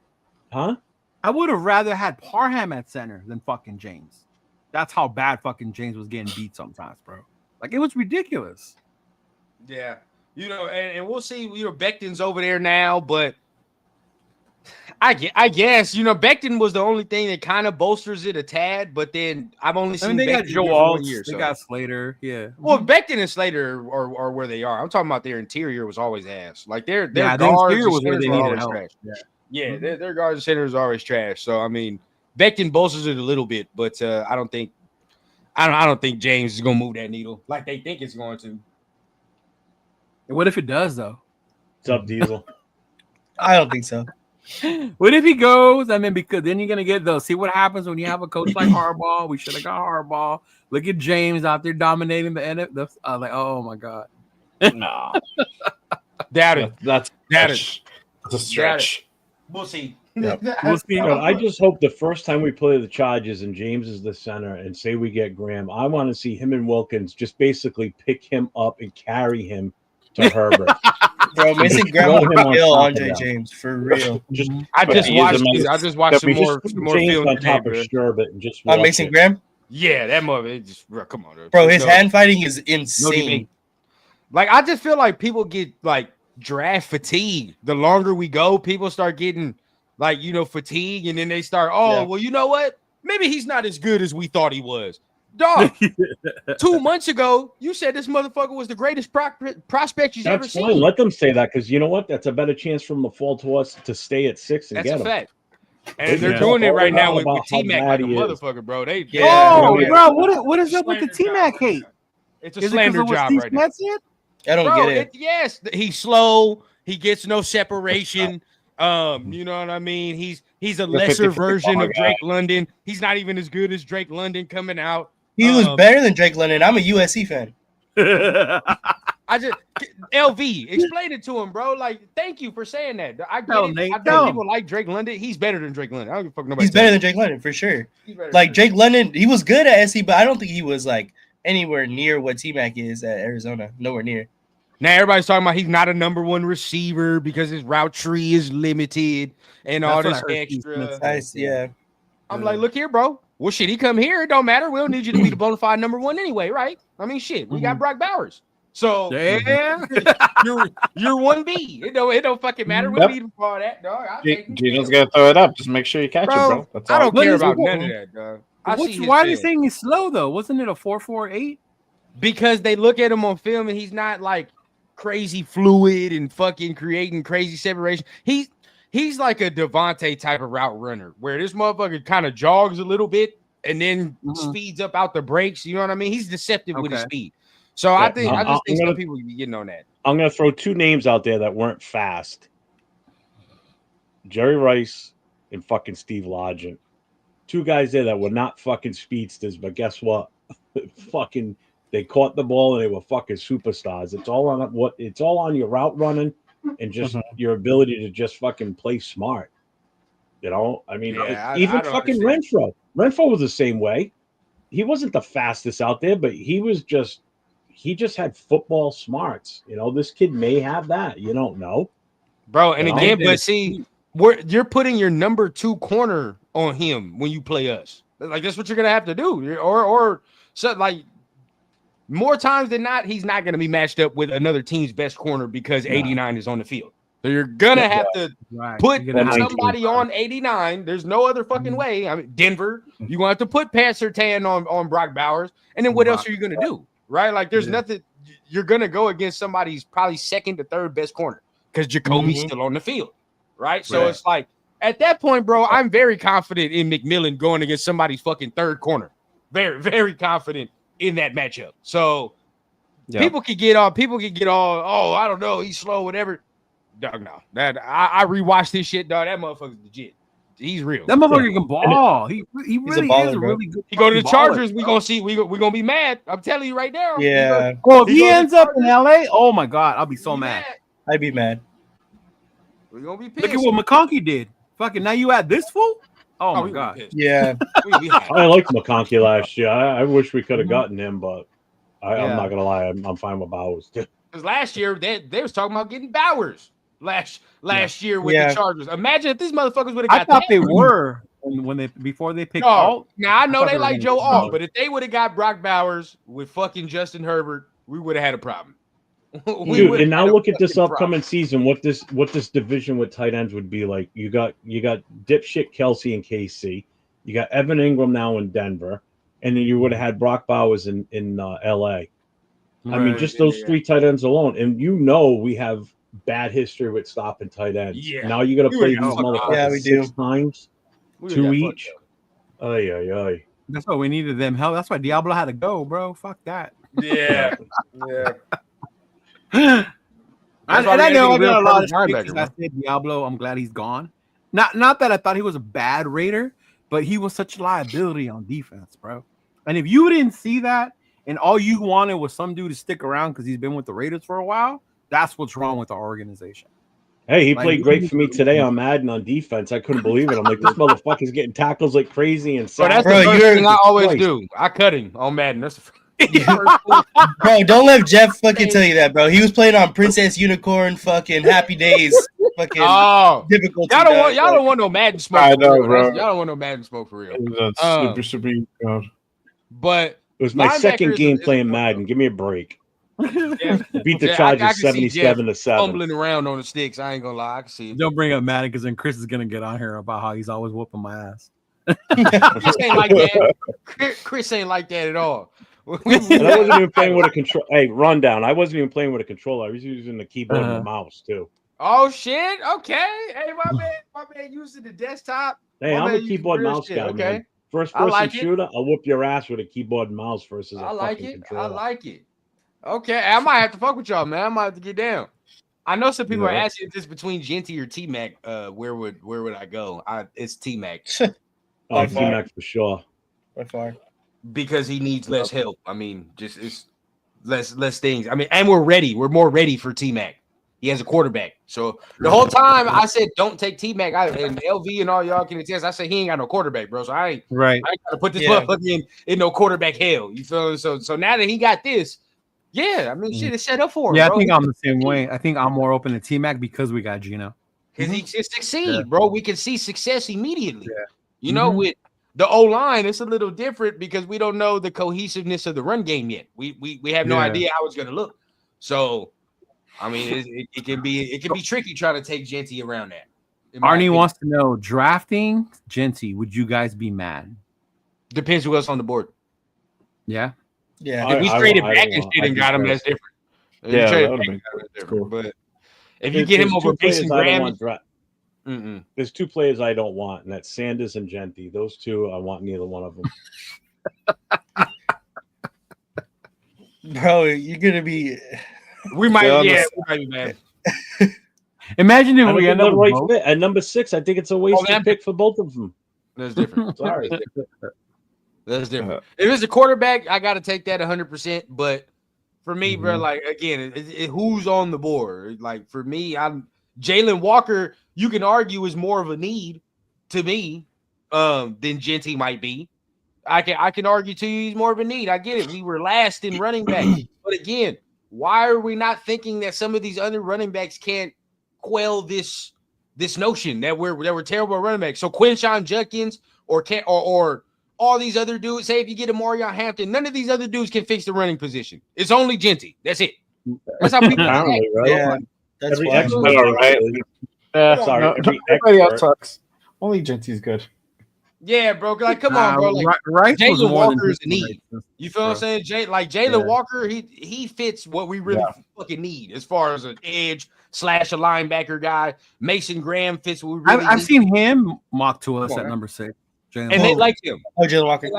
huh? I would have rather had Parham at center than fucking James. That's how bad fucking James was getting beat sometimes, bro. Like, it was ridiculous. Yeah. And we'll see, Becton's over there now, but I guess, Becton was the only thing that kind of bolsters it a tad, but then I've only seen they Becton got Joe Alt, they got Slater, yeah. Well, Becton and Slater are where they are. I'm talking about their interior was always ass. Like, their guards was where they needed help. Trash. Yeah, their guards and centers are always trash. So, I mean, Becton bolsters it a little bit, but I don't think James is gonna move that needle like they think it's going to. What if it does, though? What's up, Diesel? I don't think so. What if he goes and then you're gonna get those? See what happens when you have a coach like Harbaugh. We should have got Harbaugh. Look at James out there dominating the NFL. Like, oh my God. No, doubt it. That's a stretch. We'll see. Yep. We'll see. I just hope the first time we play the Chargers and James is the center and say we get Graham, I want to see him and Wilkins just basically pick him up and carry him to Herbert. Bro, Mason Graham would kill Andre James for real. I just watched some more film on top of Sherbet and just on Mason Graham. Yeah, that mother. Come on, bro. His hand fighting is insane. Like, I just feel like people get like draft fatigue. The longer we go, people start getting like fatigue, and then they start. Well, you know what? Maybe he's not as good as we thought he was. Dog, 2 months ago, you said this motherfucker was the greatest prospect you've ever seen. Let them say that, because you know what? That's a better chance for him to fall to us to stay at 6 and get him. That's a fact. And they're doing it right now with T-Mac like a motherfucker, bro. Bro, what is up with the T-Mac hate? It's a slander job right now. I don't get it. Yes, he's slow. He gets no separation. You know what I mean? He's a lesser version of Drake London. He's not even as good as Drake London coming out. He was better than Drake London. I'm a USC fan. LV, explain it to him, bro. Like, thank you for saying that. I get it. I think people like Drake London. He's better than Drake London. I don't give a fuck nobody. He's better than Drake London for sure. Like Drake London, he was good at SC, but I don't think he was like anywhere near what T-Mac is at Arizona. Nowhere near. Now everybody's talking about he's not a number one receiver because his route tree is limited and all this extra. Nice, yeah. I'm like, look here, bro. Well, shit, he come here. It don't matter. We don't need you to be the bona fide number one anyway, right? I mean, shit, we got Brock Bowers. So yeah, you're 1B. It don't fucking matter. We don't need him for all that, dog. Geno's gonna throw it up. Just make sure you catch it, bro. That's all. I don't care about none of that, dog. Why are they saying he's slow though? Wasn't it a 4.48? Because they look at him on film and he's not like crazy fluid and fucking creating crazy separation. He's like a Devontae type of route runner where this motherfucker kind of jogs a little bit and then speeds up out the brakes. You know what I mean? He's deceptive with his speed. So I just think some people be getting on that. I'm gonna throw two names out there that weren't fast. Jerry Rice and fucking Steve Largent. Two guys there that were not fucking speedsters, but guess what? Fucking they caught the ball and they were fucking superstars. It's all on your route running and just your ability to just fucking play smart. You know, I mean, even fucking Renfro. Renfro was the same way. He wasn't the fastest out there, but he just had football smarts. You know, this kid may have that. You don't know, bro. And again, but see, you're putting your number 2 corner on him when you play us. Like that's what you're gonna have to do, or so like. More times than not, he's not going to be matched up with another team's best corner because 89 is on the field. So you're going to have to put somebody on 89. There's no other fucking way. I mean, Denver, you're going to have to put Pat Surtain on Brock Bowers. And then what else are you going to do? Right? Like, there's nothing. You're going to go against somebody's probably second to third best corner because Jacoby's still on the field. Right? So it's like, at that point, bro, I'm very confident in McMillan going against somebody's fucking third corner. Very, very confident in that matchup. So people could get all, oh, I don't know, he's slow, whatever. Dog, no. That I rewatched this shit, dog. That motherfucker's legit. He's real. That motherfucker can ball. He really is a really good. He go to the Chargers, we gonna see, we gonna be mad. I'm telling you right now. Yeah. Well, if he ends up in LA, oh my god, I'll be so mad. I'd be mad. We're gonna be pissed. Look at what McConkey did. Fucking now you at this fool? Oh my god. Yeah. I liked McConkey last year. I wish we could have gotten him, but I'm not gonna lie, I'm fine with Bowers too. Because last year they was talking about getting Bowers last year with the Chargers. Imagine if these motherfuckers would have got. I thought they were before they picked Alt. Now I know they like Joe Alt, but if they would have got Brock Bowers with fucking Justin Herbert, we would have had a problem. Dude, and now look at this upcoming season. What this division with tight ends would be like. You got dipshit Kelsey in KC. You got Evan Ingram now in Denver, and then you would have had Brock Bowers in LA. I mean, just those 3 tight ends alone, and we have bad history with stopping tight ends. Yeah. Now you got to play these motherfuckers 6 times, 2 each. Ay. That's why we needed them help. That's why Diablo had to go, bro. Fuck that. Yeah. I know I got a lot of stick I said Diablo. I'm glad he's gone. Not that I thought he was a bad Raider, but he was such a liability on defense, bro. And if you didn't see that, and all you wanted was some dude to stick around because he's been with the Raiders for a while, that's what's wrong with our organization. Hey, he played great for me today on Madden on defense. I couldn't believe it. I'm like, this motherfucker's getting tackles like crazy and so that's the first thing I always do. I cut him on Madden. That's Bro, don't let Jeff fucking tell you that, bro. He was playing on Princess Unicorn, fucking Happy Days, fucking difficulty. Y'all don't want no Madden smoke. I know, bro. Y'all don't want no Madden smoke for real. Super. But it was my second game playing Madden. Give me a break. Beat the Chargers 77-7. Fumbling around on the sticks. I ain't gonna lie. I can see it. Don't bring up Madden because then Chris is gonna get on here about how he's always whooping my ass. Chris ain't like that. Chris ain't like that at all. And I wasn't even playing with a control. Hey, rundown. I wasn't even playing with a controller. I was using the keyboard and the mouse too. Oh shit! Okay, hey, my man using the desktop. Hey, I'm a keyboard mouse guy, okay. man. First person shooter, I'll whoop your ass with a keyboard and mouse versus a fucking controller. I like it. Okay, I might have to fuck with y'all, man. I might have to get down. I know some people are asking if this between Genty or T-Mac. Where would I go? It's T-Mac. T-Mac for sure. By far. Because he needs less help. I mean, just it's less things. I mean, and we're ready. We're more ready for T-Mac. He has a quarterback. So the whole time I said, don't take T-Mac. And LV and all y'all can attest. I said he ain't got no quarterback, bro. So I ain't gotta put this motherfucker in no quarterback hell. You feel me? So now that he got this, I mean, shit is set up for him. Yeah, bro. I think I'm the same way. I think I'm more open to T-Mac because we got Geno. Because he can succeed, bro. We can see success immediately. Yeah. You know, with the O-line, it's a little different because we don't know the cohesiveness of the run game yet. We have no idea how it's gonna look. So I mean, it can be tricky trying to take Genty around that. Arnie wants to know, drafting Genty, would you guys be mad? Depends who else on the board. Yeah. Yeah. If we traded back and shit and got him, that's different. Yeah, that would be cool. But if you get him over Mason Graham, there's two players I don't want, and that's Sanders and Genty. Those two, I want neither one of them. Bro, you're gonna be. We might be mad. Imagine if we end up at number 6. I think it's a wasted pick for both of them. That's different. Sorry, that's different. If it's a quarterback, I got to take that 100%. But for me, bro, like again, who's on the board? Like for me, I'm Jalen Walker. You can argue is more of a need to me than Genty might be. I can argue to you he's more of a need. I get it. We were last in running back, but again. Why are we not thinking that some of these other running backs can't quell this notion that we're terrible at running backs? So Quinshawn Judkins or all these other dudes, say if you get a Marion Hampton, none of these other dudes can fix the running position. It's only Genty. That's it. That's how people right? Yeah, that's every why. expert, right? Sorry, everybody else sucks. Only Genty's good. Yeah, bro. Like, come on, bro. Like, Jalen Walker is a need. You feel what I'm saying? Jalen Walker, he fits what we really fucking need as far as an edge / a linebacker guy. Mason Graham fits what we really need. I've seen him mock to us at number 6. And they like him. Oh, Jalen Walker.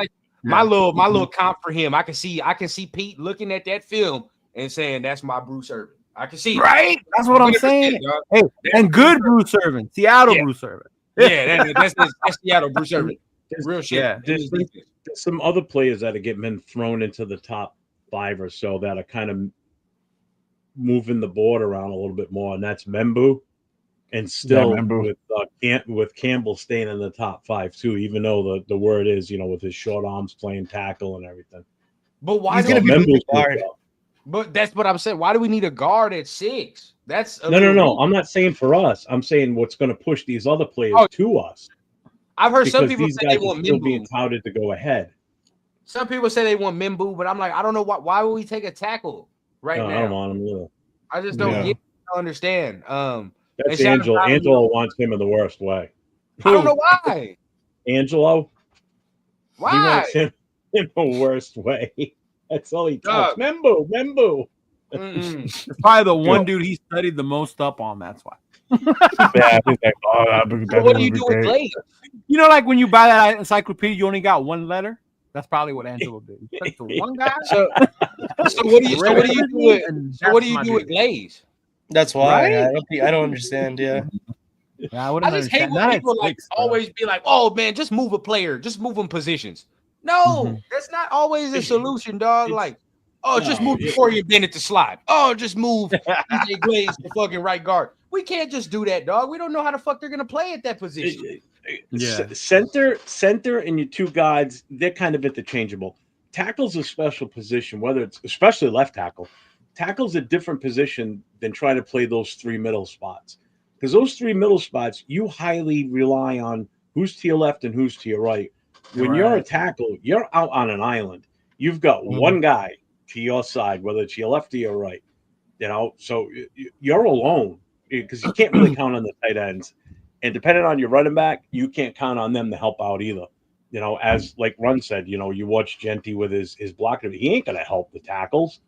My little comp for him. I can see Pete looking at that film and saying that's my Bruce Irvin. I can see right. That's what I'm saying. Hey, and good Bruce Irvin, Seattle Bruce Irvin. Yeah, that's Seattle Bruce Irvin. Real shit. Yeah, there's some other players that are getting thrown into the top 5 or so that are kind of moving the board around a little bit more, and that's Membu, and still with Campbell staying in the top 5 too, even though the word is with his short arms playing tackle and everything. But why he's going to be a guard? But that's what I'm saying. Why do we need a guard at 6? That's no. I'm not saying for us. I'm saying what's going to push these other players to us. I've heard some people say they want Membu being touted to go ahead. Some people say they want Membu, but I'm like, I don't know why would we take a tackle now? I don't want him either. I just don't understand. That's Angelo. Angelo wants him in the worst way. I don't know why. Angelo? Why? He wants him in the worst way. That's all he talks. Membu. It's probably the one dude he studied the most up on. That's why. What do you do with Glaze? Like when you buy that encyclopedia, you only got one letter. That's probably what Angelo did. He took the one guy. So what do you do with Glaze? That's why I don't understand. Yeah. I just hate when people always be like, "Oh man, just move a player, just move them positions." No, that's not always a solution, dog. Just move Corey Bennett to slide. Oh, just move DJ Glaze to fucking right guard. We can't just do that, dog. We don't know how the fuck they're gonna play at that position. Center and your two guards, they're kind of interchangeable. Tackle's a special position, whether it's especially left tackle. Tackle's a different position than trying to play those 3 middle spots. Because those 3 middle spots, you highly rely on who's to your left and who's to your right. When you're a tackle, you're out on an island. You've got one guy to your side, whether it's your left or your right. So you're alone because you can't really count on the tight ends. And depending on your running back, you can't count on them to help out either. As like Run said, you watch Genty with his blocking. He ain't going to help the tackles.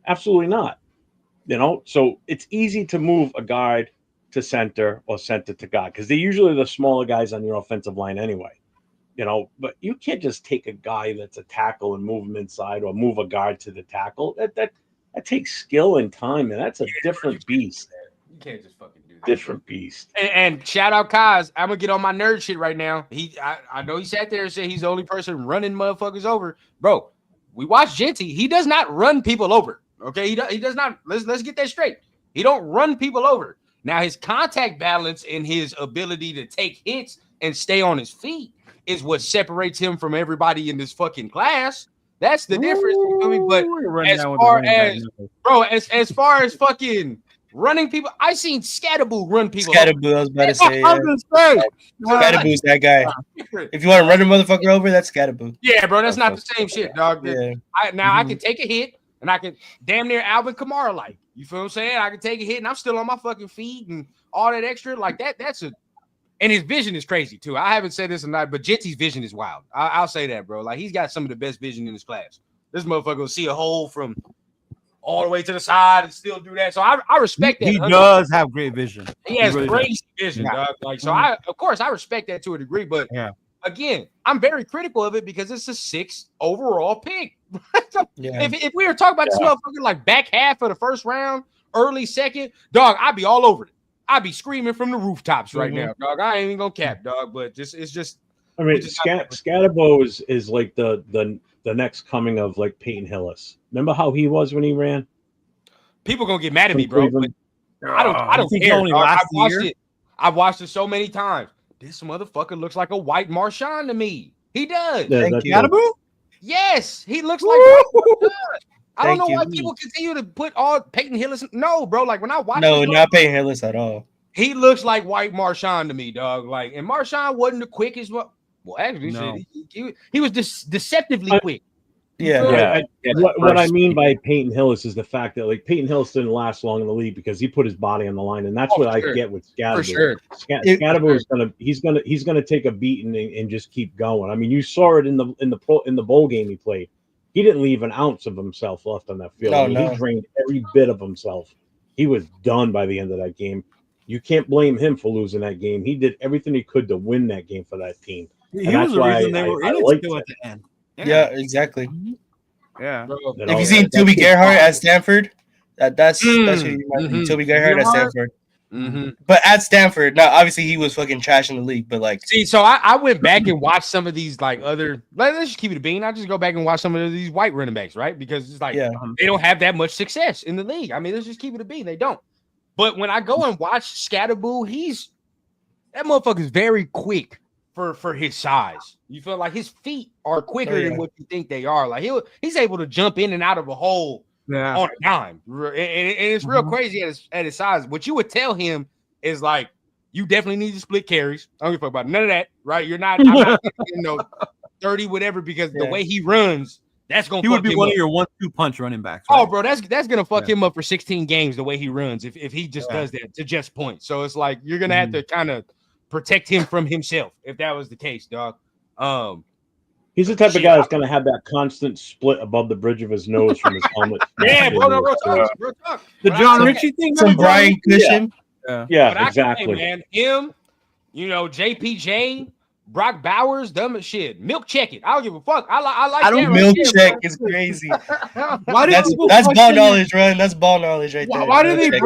Absolutely not. So it's easy to move a guard to center or center to guard, because they're usually the smaller guys on your offensive line anyway. But you can't just take a guy that's a tackle and move him inside or move a guard to the tackle. That takes skill and time, and that's a different beast. You can't just fucking do that. Different beast. And shout out Kaz. I'm gonna get on my nerd shit right now. I know he sat there and said he's the only person running motherfuckers over. Bro, we watch Genty. He does not run people over. Okay, he does not. Let's get that straight. He don't run people over. Now his contact balance and his ability to take hits and stay on his feet is what separates him from everybody in this fucking class. That's the difference. You feel me? But as far as fucking running people, I seen Scatterboo run people. Scatterboo, I was about to say. Scatterboo's that guy. If you want to run a motherfucker over, that's Scatterboo. Yeah, bro, that's not the same shit, dog. Yeah. I can take a hit and I can damn near Alvin Kamara like. You feel what I'm saying? I can take a hit and I'm still on my fucking feet and all that extra like that. And his vision is crazy too. I haven't said this or not, but Genty's vision is wild. I'll say that, bro. Like he's got some of the best vision in his class. This motherfucker will see a hole from all the way to the side and still do that. So I respect that. He does have great vision. He has crazy vision, dog. Like so, I respect that to a degree. But again, I'm very critical of it because it's a 6th overall pick. If we were talking about this motherfucker like back half of the first round, early second, dog, I'd be all over it. I'd be screaming from the rooftops right now, dog. I ain't even gonna cap, dog. But it's just. I mean, Scatterbo is like the next coming of like Peyton Hillis. Remember how he was when he ran? People gonna get mad at me, bro. But I don't care. I've watched it so many times. This motherfucker looks like a white Marshawn to me. He does. Scatterbo? Yes, he looks like. I don't know why people continue to put all Peyton Hillis. No, bro. Like when I watch, not Peyton Hillis at all. He looks like white Marshawn to me, dog. Like, and Marshawn wasn't the quickest. Well, actually, he was deceptively quick. What I mean by Peyton Hillis is the fact that like Peyton Hillis didn't last long in the league because he put his body on the line, and that's I get with Scatterbo. For sure. Scatterbo is gonna take a beating and just keep going. I mean, you saw it in the bowl game he played. He didn't leave an ounce of himself left on that field. He drained every bit of himself. He was done by the end of that game. You can't blame him for losing that game. He did everything he could to win that game for that team. He was the reason they were in it still at the end. Yeah, exactly. Yeah. If you seen Toby Gerhart at Stanford, that's who you might be. Toby Gerhart at Stanford. But at Stanford, now obviously he was fucking trash in the league, but like so I went back and watched some of these like other let's just keep it a bean. I just go back and watch some of these white running backs, right? Because it's like they don't have that much success in the league. I mean, let's just keep it a bean. They don't. But when I go and watch Scatterboo, that motherfucker's very quick for his size. You feel like his feet are quicker than what you think they are. Like he's able to jump in and out of a hole on a dime, and it's real crazy at his size. What you would tell him is like, you definitely need to split carries. I don't give a fuck about none of that, right? I'm not 30 whatever because the way he runs, that's gonna. He would be one of your 1-2 punch running backs. Right? Oh, bro, that's gonna fuck him up for 16 games the way he runs if he just does that to just points. So it's like you're gonna have to kind of protect him from himself if that was the case, dog. He's the type of guy that's going to have that constant split above the bridge of his nose from his helmet. Real talk. The John Ritchie thing. Some Brian Cushion. Yeah, exactly. Man, him, JPJ, Brock Bowers, dumb as shit. Milk check it. I don't give a fuck. I like that. Milk check is crazy. That's ball knowledge, Ryan. That's ball knowledge right there. Why do they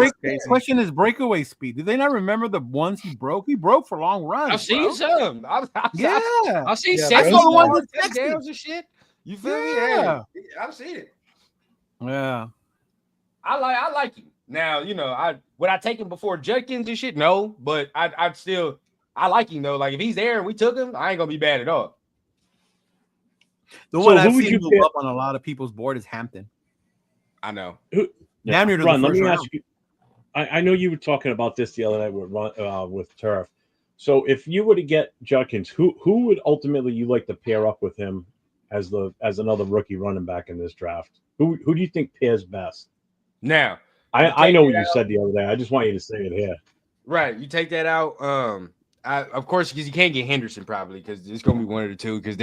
question his breakaway speed? Do they not remember the ones he broke? He broke for long runs. I've seen some. I've seen touchdowns and shit. You feel me? Yeah, I've seen it. Yeah, I like him. Now, would I take him before Judkins and shit? No, but I'd still. I like him though. Like if he's there and we took him, I ain't gonna be bad at all. The one I've seen move up on a lot of people's board is Hampton. I know. Damn near to Ron, the first let me round. ask you. I know you were talking about this the other night with Turf. So if you were to get Judkins, who would ultimately you like to pair up with him as another rookie running back in this draft? Who do you think pairs best? Now, I know what you said the other day. I just want you to say it here. Right, you take that out. Of course, because you can't get Henderson probably because it's going to be one of the two because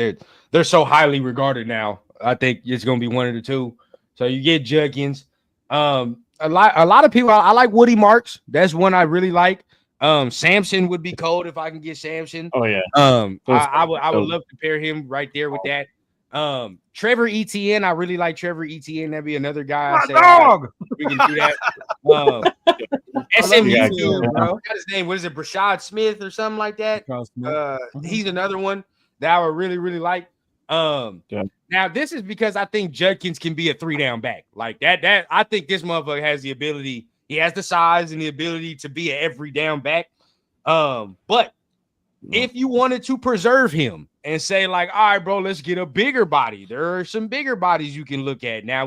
they're so highly regarded now. I think it's going to be one of the two. So you get Judkins. A lot of people. I like Woody Marks. That's one I really like. Samson would be cold if I can get Samson. Oh yeah. I would love to pair him right there with that. Trevor Etienne. I really like Trevor Etienne. That'd be another guy. My dog. We can do that. SMU dude, bro. What's his name? What is it? Brashad Smith or something like that. He's another one that I would really, really like. Now this is because I think Judkins can be a 3-down back like that. I think this motherfucker has the ability. He has the size and the ability to be an every down back. But if you wanted to preserve him and say like, all right, bro, let's get a bigger body. There are some bigger bodies you can look at now.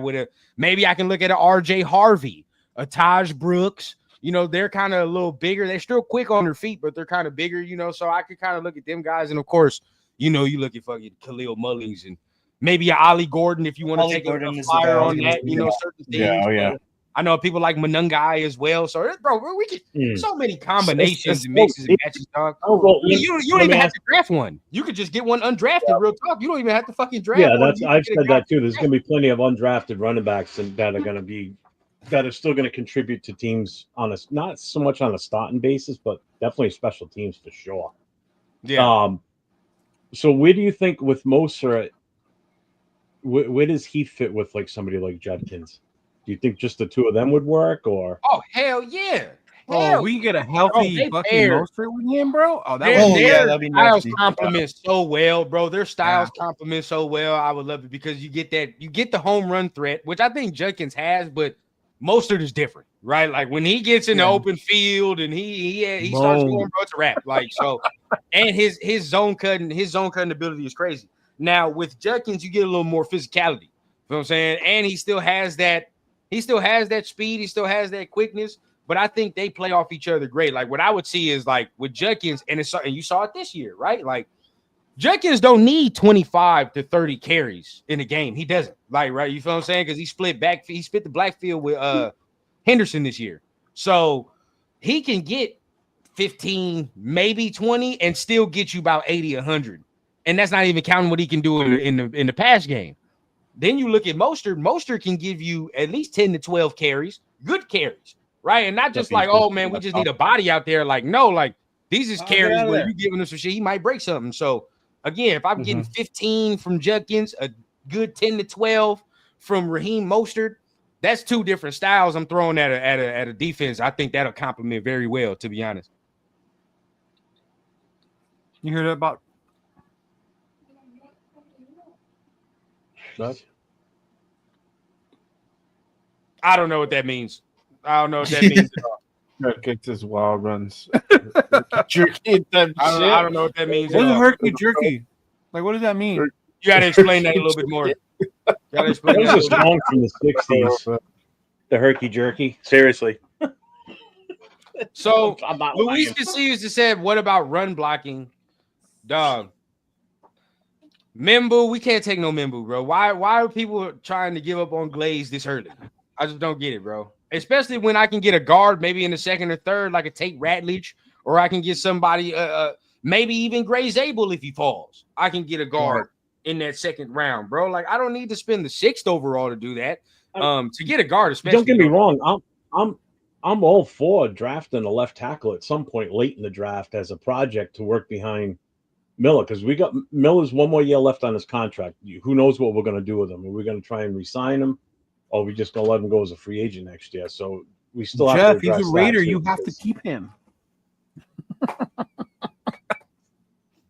Maybe I can look at an RJ Harvey, a Taj Brooks. You know, they're kind of a little bigger. They're still quick on their feet, but they're kind of bigger. You know, so I could kind of look at them guys. And of course, you know, you look at fucking Khalil Mullings and maybe an Ollie Gordon if you want to take a flyer on that. You know, certain things. Yeah. I know people like Munungai as well. So, bro, we get so many combinations and mixes and matches, dog. You don't even have to draft one. You could just get one undrafted, real talk. You don't even have to fucking draft one. I've said that too. There's going to be plenty of undrafted running backs that are still going to contribute to teams on not so much on a starting basis, but definitely special teams for sure. Yeah. So where do you think with Moser, where does he fit with like somebody like Judkins? Do you think just the two of them would work, or? Oh hell yeah! We get a healthy fucking Moser with him, bro. That'd be nice. Styles complement so well, bro. Their styles complement so well. I would love it because you get the home run threat, which I think Judkins has, but Mostert is different, right? Like when he gets in the open field and he starts going, bro, it's a wrap. Like so, and his zone cutting ability is crazy. Now with Judkins, you get a little more physicality. You know what I'm saying? And he still has that speed, he still has that quickness, but I think they play off each other great. Like what I would see is like with Judkins, and you saw it this year, right? Like Judkins don't need 25 to 30 carries in a game. He doesn't, like, right? You feel what I'm saying? Because he split the backfield with Henderson this year. So he can get 15, maybe 20, and still get you about 80, 100. And that's not even counting what he can do in the pass game. Then you look at Mostert. Mostert can give you at least 10 to 12 carries, good carries, right? And not just like, oh, man, we just need a body out there. Like, no, like these is carries where you're giving him some shit. He might break something. So, again, if I'm getting 15 from Judkins, a good 10 to 12 from Raheem Mostert, that's two different styles I'm throwing at a defense. I think that'll complement very well, to be honest. You heard about What? I don't know what that means. I don't know what that means at all. Gets his wild runs. Jerky. I don't know what that means. What is herky jerky? Like, what does that mean? You got to explain that a little bit more. That was a song from the 60s. The herky jerky. Seriously. So Luis Casillas just said, what about run blocking? Dog. Membu, we can't take no Membu, bro. Why are people trying to give up on Glaze this early? I just don't get it, bro. Especially when I can get a guard maybe in the second or third, like a Tate Ratledge, or I can get somebody, maybe even Gray Zabel if he falls. I can get a guard in that second round, bro. Like I don't need to spend the 6th overall to do that. To get a guard, especially. Don't get me wrong. I'm all for drafting a left tackle at some point late in the draft as a project to work behind Miller, because we got Miller's one more year left on his contract. Who knows what we're going to do with him? Are we going to try and re-sign him, or are we just going to let him go as a free agent next year? So we still have to. Jeff, he's a Raider. You have to keep him.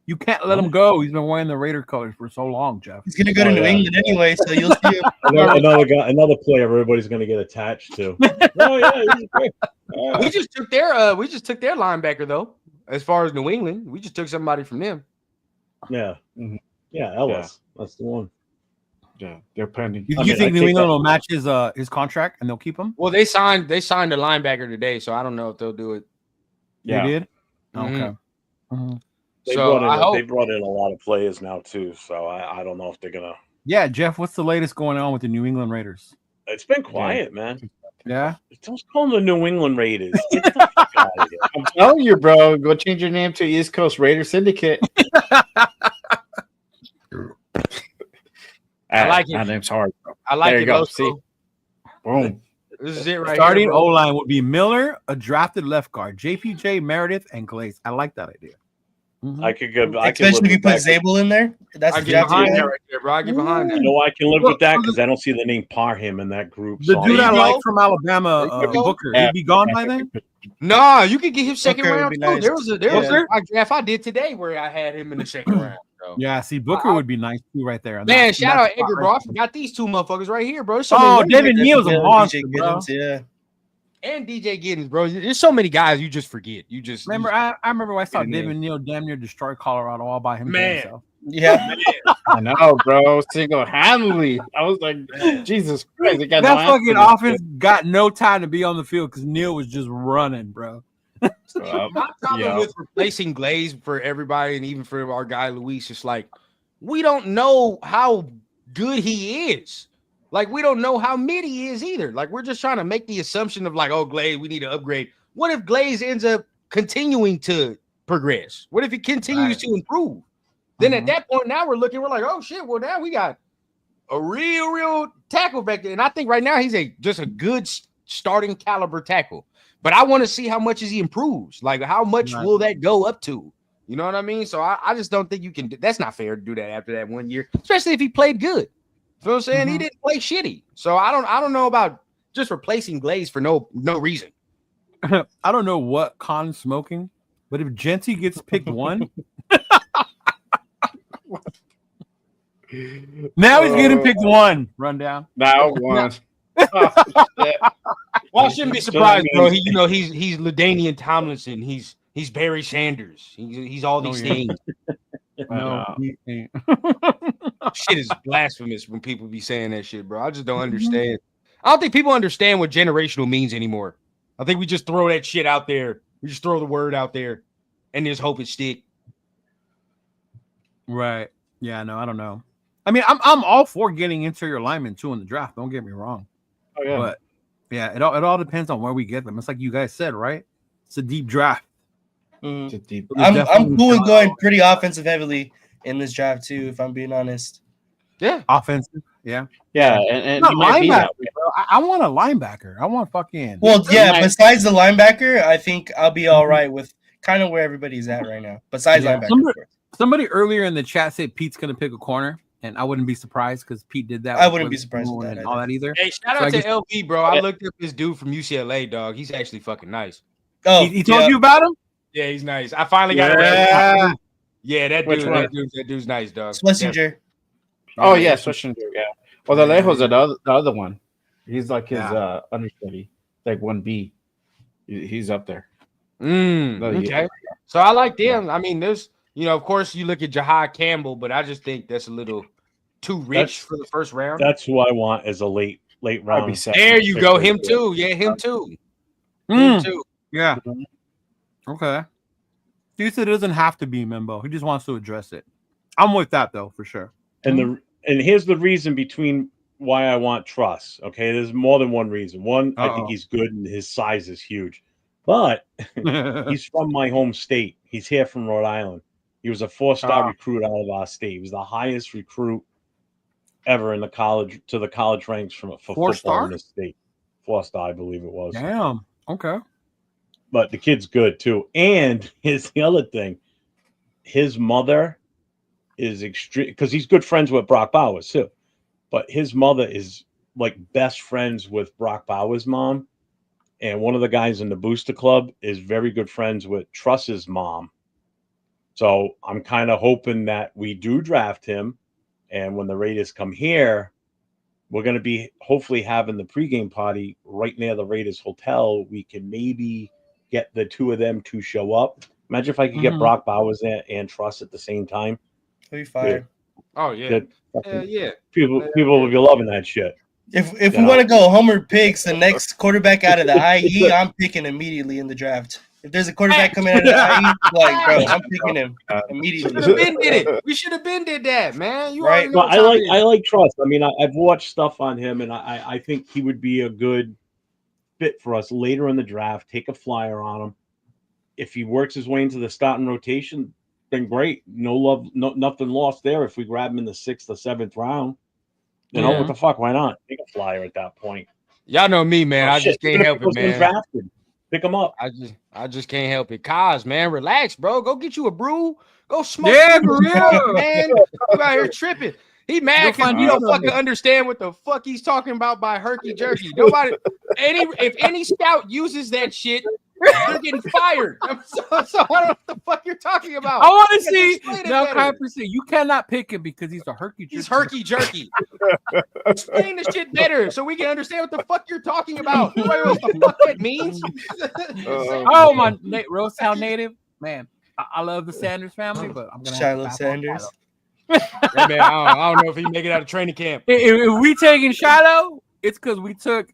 You can't let him go. He's been wearing the Raider colors for so long, Jeff. He's gonna go to New England anyway, so you'll see him. another player everybody's gonna get attached to. Oh yeah, he's great. We just took their linebacker though. As far as New England, we just took somebody from them. Yeah, yeah, Ellis. Yeah. That's the one. Yeah, they're pending. You think New England will match his contract and they'll keep him? Well, they signed a linebacker today, so I don't know if they'll do it. Yeah. They did. Mm-hmm. Okay. Mm-hmm. They brought in a lot of players now too, so I don't know if they're gonna. Yeah, Jeff, what's the latest going on with the New England Raiders? It's been quiet, man. Yeah, don't call them the New England Raiders. I'm telling you, bro. Go change your name to East Coast Raider Syndicate. I like it. That name's hard, bro. I like there it. You go. See, boom. This is it right Starting here. Starting O-line would be Miller, a drafted left guard, JPJ, Meredith, and Glaze. I like that idea. Mm-hmm. I could go. Especially if you put Zabel in there. That's I get behind that right there, bro. I get behind that. You know, I can live with that because I don't see the name Parham in that group. The dude I like from Alabama, Booker, he'd be gone by then. Nah, you could get him second round too. Nice. There was a draft I did today where I had him in the second round. So. Yeah, see, Booker would be nice too, right there. Man, shout out Edgar, bro. I forgot these two motherfuckers right here, bro. David Neal's a monster, bro. Yeah. And DJ Giddens, bro. There's so many guys you just forget. You just remember. I remember when I saw David Neal damn near destroy Colorado all by himself. Yeah, I know, bro. Single-handedly, I was like, Jesus Christ! That fucking offense got no time to be on the field because Neal was just running, bro. My problem with replacing Glaze for everybody and even for our guy Luis is like we don't know how good he is. Like, we don't know how mid he is either. Like, we're just trying to make the assumption of, like, oh, Glaze, we need to upgrade. What if Glaze ends up continuing to progress? What if he continues to improve? Then at that point, now we're like, oh, shit, well, now we got a real tackle back there. And I think right now he's just a good starting caliber tackle. But I want to see how much as he improves. Like, how much will that go up to? You know what I mean? So I just don't think you can – that's not fair to do that after that 1 year, especially if he played good. You know what I'm saying? He didn't play shitty. So I don't know about just replacing Glaze for no reason. I don't know what Con's smoking, but if Genty gets picked one, now he's getting picked one. Rundown. Now one. Well, I shouldn't be surprised, bro. He's LaDainian Tomlinson. He's Barry Sanders. He's all these things. No, he ain't. Shit is blasphemous when people be saying that shit, bro. I just don't understand. I don't think people understand what generational means anymore. I think we just throw that shit out there. We just throw the word out there and just hope it stick. Right. Yeah, no, I don't know. I mean, I'm all for getting interior linemen too in the draft. Don't get me wrong. Oh yeah. But yeah, it all depends on where we get them. It's like you guys said, right? It's a deep draft. I'm cool with going pretty offensive heavily in this draft too, if I'm being honest. Yeah, offensive. Yeah, and linebacker. I want a linebacker. I want fucking. Well, yeah. Besides the linebacker, I think I'll be all right with kind of where everybody's at right now. Besides linebacker, somebody earlier in the chat said Pete's gonna pick a corner, and I wouldn't be surprised because Pete did that. I wouldn't be surprised with that and all that either. Hey, shout out to LB, bro. I looked up this dude from UCLA, dog. He's actually fucking nice. Oh, he told you about him? Yeah, he's nice. I finally got it. Yeah, that dude's nice, dog. Schlesinger. Oh yeah, Schlesinger. Yeah. Well, the Alejo's the other one. He's like his understudy, like 1B. He's up there. Okay. So I like them. I mean, there's, of course, you look at Jahad Campbell, but I just think that's a little too rich for the first round. That's who I want as a late round. There you go. Him too. Yeah, him too. Him too. Yeah. Okay. He said it doesn't have to be Mimbo. He just wants to address it. I'm with that though, for sure. And here's the reason between why I want Truss. Okay, there's more than one reason. One, I think he's good and his size is huge, but he's from my home state. He's here from Rhode Island. He was a 4-star recruit out of our state. He was the highest recruit ever in the college ranks for football in the state. 4-star, I believe it was. Damn. Okay. But the kid's good too. And here's the other thing. His mother is extreme because he's good friends with Brock Bowers too. But his mother is like best friends with Brock Bowers' mom. And one of the guys in the Booster Club is very good friends with Truss's mom. So I'm kind of hoping that we do draft him. And when the Raiders come here, we're going to be hopefully having the pregame party right near the Raiders hotel. We can maybe get the two of them to show up. Imagine if I could get Brock Bowers and Truss at the same time. That'd be fire. Oh yeah. Yeah. People will be loving that shit. If we want to go Homer picks the next quarterback out of the IE, I'm picking immediately in the draft. If there's a quarterback coming out of the IE, like bro, I'm picking him immediately. We should have been did that, man. You right? Well, I like Truss. I mean, I've watched stuff on him, and I think he would be a good fit for us later in the draft. Take a flyer on him. If he works his way into the starting rotation, then great. Nothing lost there. If we grab him in the 6th or 7th round, what the fuck? Why not take a flyer at that point? Y'all know me, man. I just can't help it, man. Drafted. Pick him up. I just can't help it. Kaz, man, relax, bro. Go get you a brew. Go smoke. Yeah, for real, man. You out here tripping. He mad because we don't fucking understand what the fuck he's talking about by herky jerky. Nobody, if any scout uses that shit, they're getting fired. So I don't know what the fuck you're talking about. I want to see. No, you cannot pick him because he's a herky jerky. He's herky jerky. Explain the shit better so we can understand what the fuck you're talking about. What the fuck that means? Oh my, Rosetown native, man. I love the Sanders family, but I'm gonna Shiloh Sanders. Hey, man, I don't know if he make it out of training camp. If we taking Shiloh, it's because we took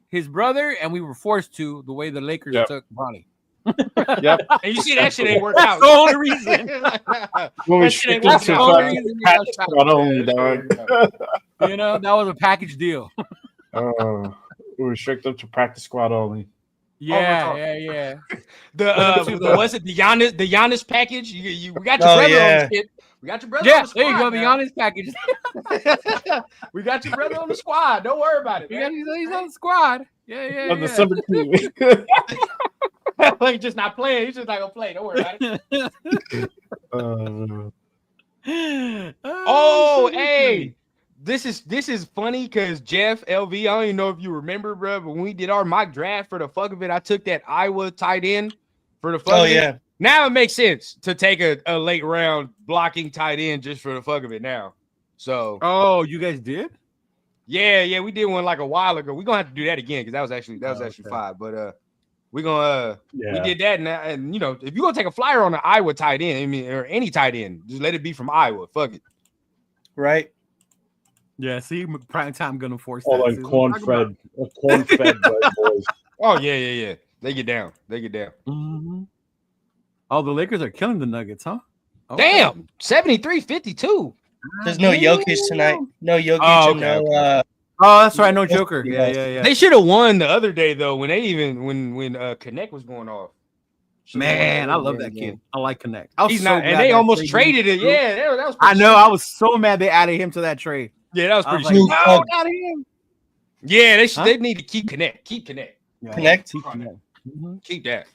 his brother and we were forced to the way the Lakers took Bronny. Yep. And you see that shit ain't work out. That's the only reason. That shit ain't work out. You know, that was a package deal. We restricted to practice squad only. Yeah. Was it the Giannis package? We got your brother on the shit. We got your brother on the squad. There you go, the Giannis package. We got your brother on the squad. Don't worry about it. He's on the squad. Yeah. On the summer team. He's just not playing. He's just not gonna play. Don't worry about it. Hey. This is funny because Jeff LV, I don't even know if you remember, bro, but when we did our mock draft for the fuck of it, I took that Iowa tight end for the fuck of it. Now it makes sense to take a late round blocking tight end just for the fuck of it now. So you guys did? Yeah, we did one like a while ago. We're gonna have to do that again because that was actually fire. But we did that and you know, if you're gonna take a flyer on an Iowa tight end, or any tight end, just let it be from Iowa. Fuck it. Right. Yeah, see, prime time gonna force that. Like corn-fed boys. Oh yeah. They get down. Mm-hmm. Oh, the Lakers are killing the Nuggets, huh? Okay. Damn, 73-52. There's no Jokic tonight. No Jokic. That's right. No Joker. Yeah. They should have won the other day though when Connect was going off. Man, I love that kid. I like Connect. And they almost traded it. Yeah, that was. I know. I was so mad they added him to that trade. Yeah, that was pretty. No, not him. Yeah, they need to keep Connect. Keep Connect. Yeah, Connect. Keep that.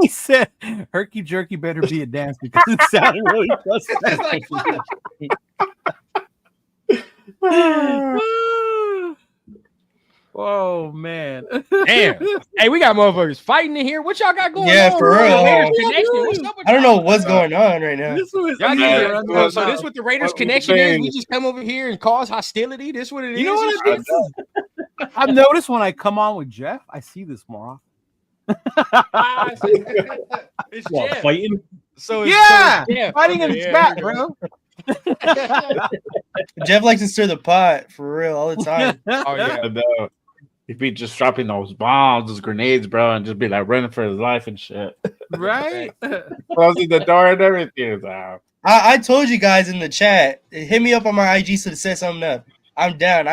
He said, "Herky jerky better be a dance because it sounded really frustrating." Oh man! Damn! Hey, we got motherfuckers fighting in here. What y'all got going on? Yeah, for real. I don't know y'all? what's going on right now. So this what the Raiders connection is? We just come over here and cause hostility. This what it is. You know what? I've noticed when I come on with Jeff, I see this more often. It's Jeff. Fighting? Fighting in the chat, bro. Jeff likes to stir the pot for real all the time. Oh yeah. He'd be just dropping those bombs, those grenades, bro, and just be like running for his life and shit. Right? Closing the door and everything. I told you guys in the chat, hit me up on my IG so to set something up. I'm down.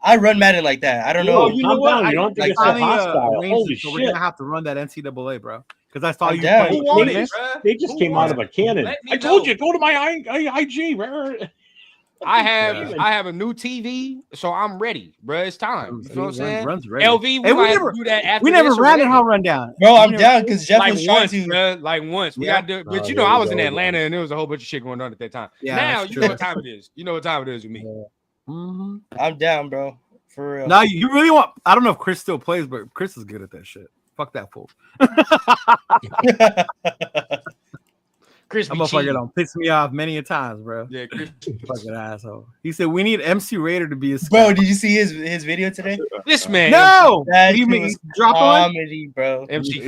I run Madden like that. I don't know. You know what? You don't think it's so hostile. Holy shit. We're going to have to run that NCAA, bro. Because I saw you playing. They just came out of a cannon. I told you, go to my IG. I have a new TV, so I'm ready, bro. It's time. You know what I'm saying? LV, we never do that after. We never ran a rundown. Bro, I'm down because Jeff was trying to. Bro, like once. We got to, but I was in Atlanta and there was a whole bunch of shit going on at that time. Yeah, now you know what time it is. You know what time it is with me. Mm-hmm. I'm down, bro. For real. Now you really want. I don't know if Chris still plays, but Chris is good at that shit. Fuck that fool. Chris, I'm gonna fucking don't piss me off many a times, bro. Yeah, Chris, fucking asshole. He said we need MC Raider to be a scout. Bro, did you see his video today? This man, no, that was comedy, bro. MC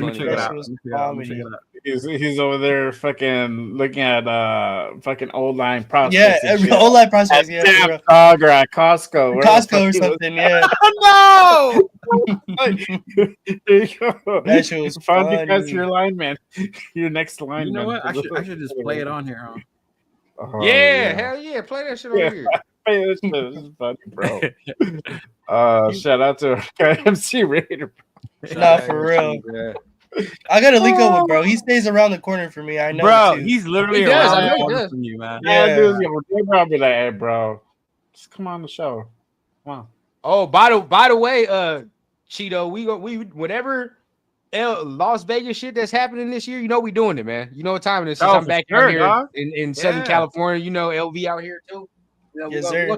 comedy. He's over there fucking looking at fucking old line prospects. Yeah, old line prospects. Yeah, Dog or at Costco. Costco or something. Yeah. No. That shit was funny. You guys, your lineman, your next lineman. You know what? I should just play it on here. Huh? Hell yeah, play that shit on here. This is funny, bro. Shout out to MC Raider. Nah, for real. I gotta link up with bro. He stays around the corner for me. I know, bro. He's literally around the corner from you, man. Yeah, dude. They'll probably like, hey, bro, just come on the show. Come on. Oh, by the way, Cheeto, we whatever Las Vegas shit that's happening this year, you know we doing it, man. You know what time it is. Since I'm back out here in Southern California, you know LV out here too. You know, yes, sir.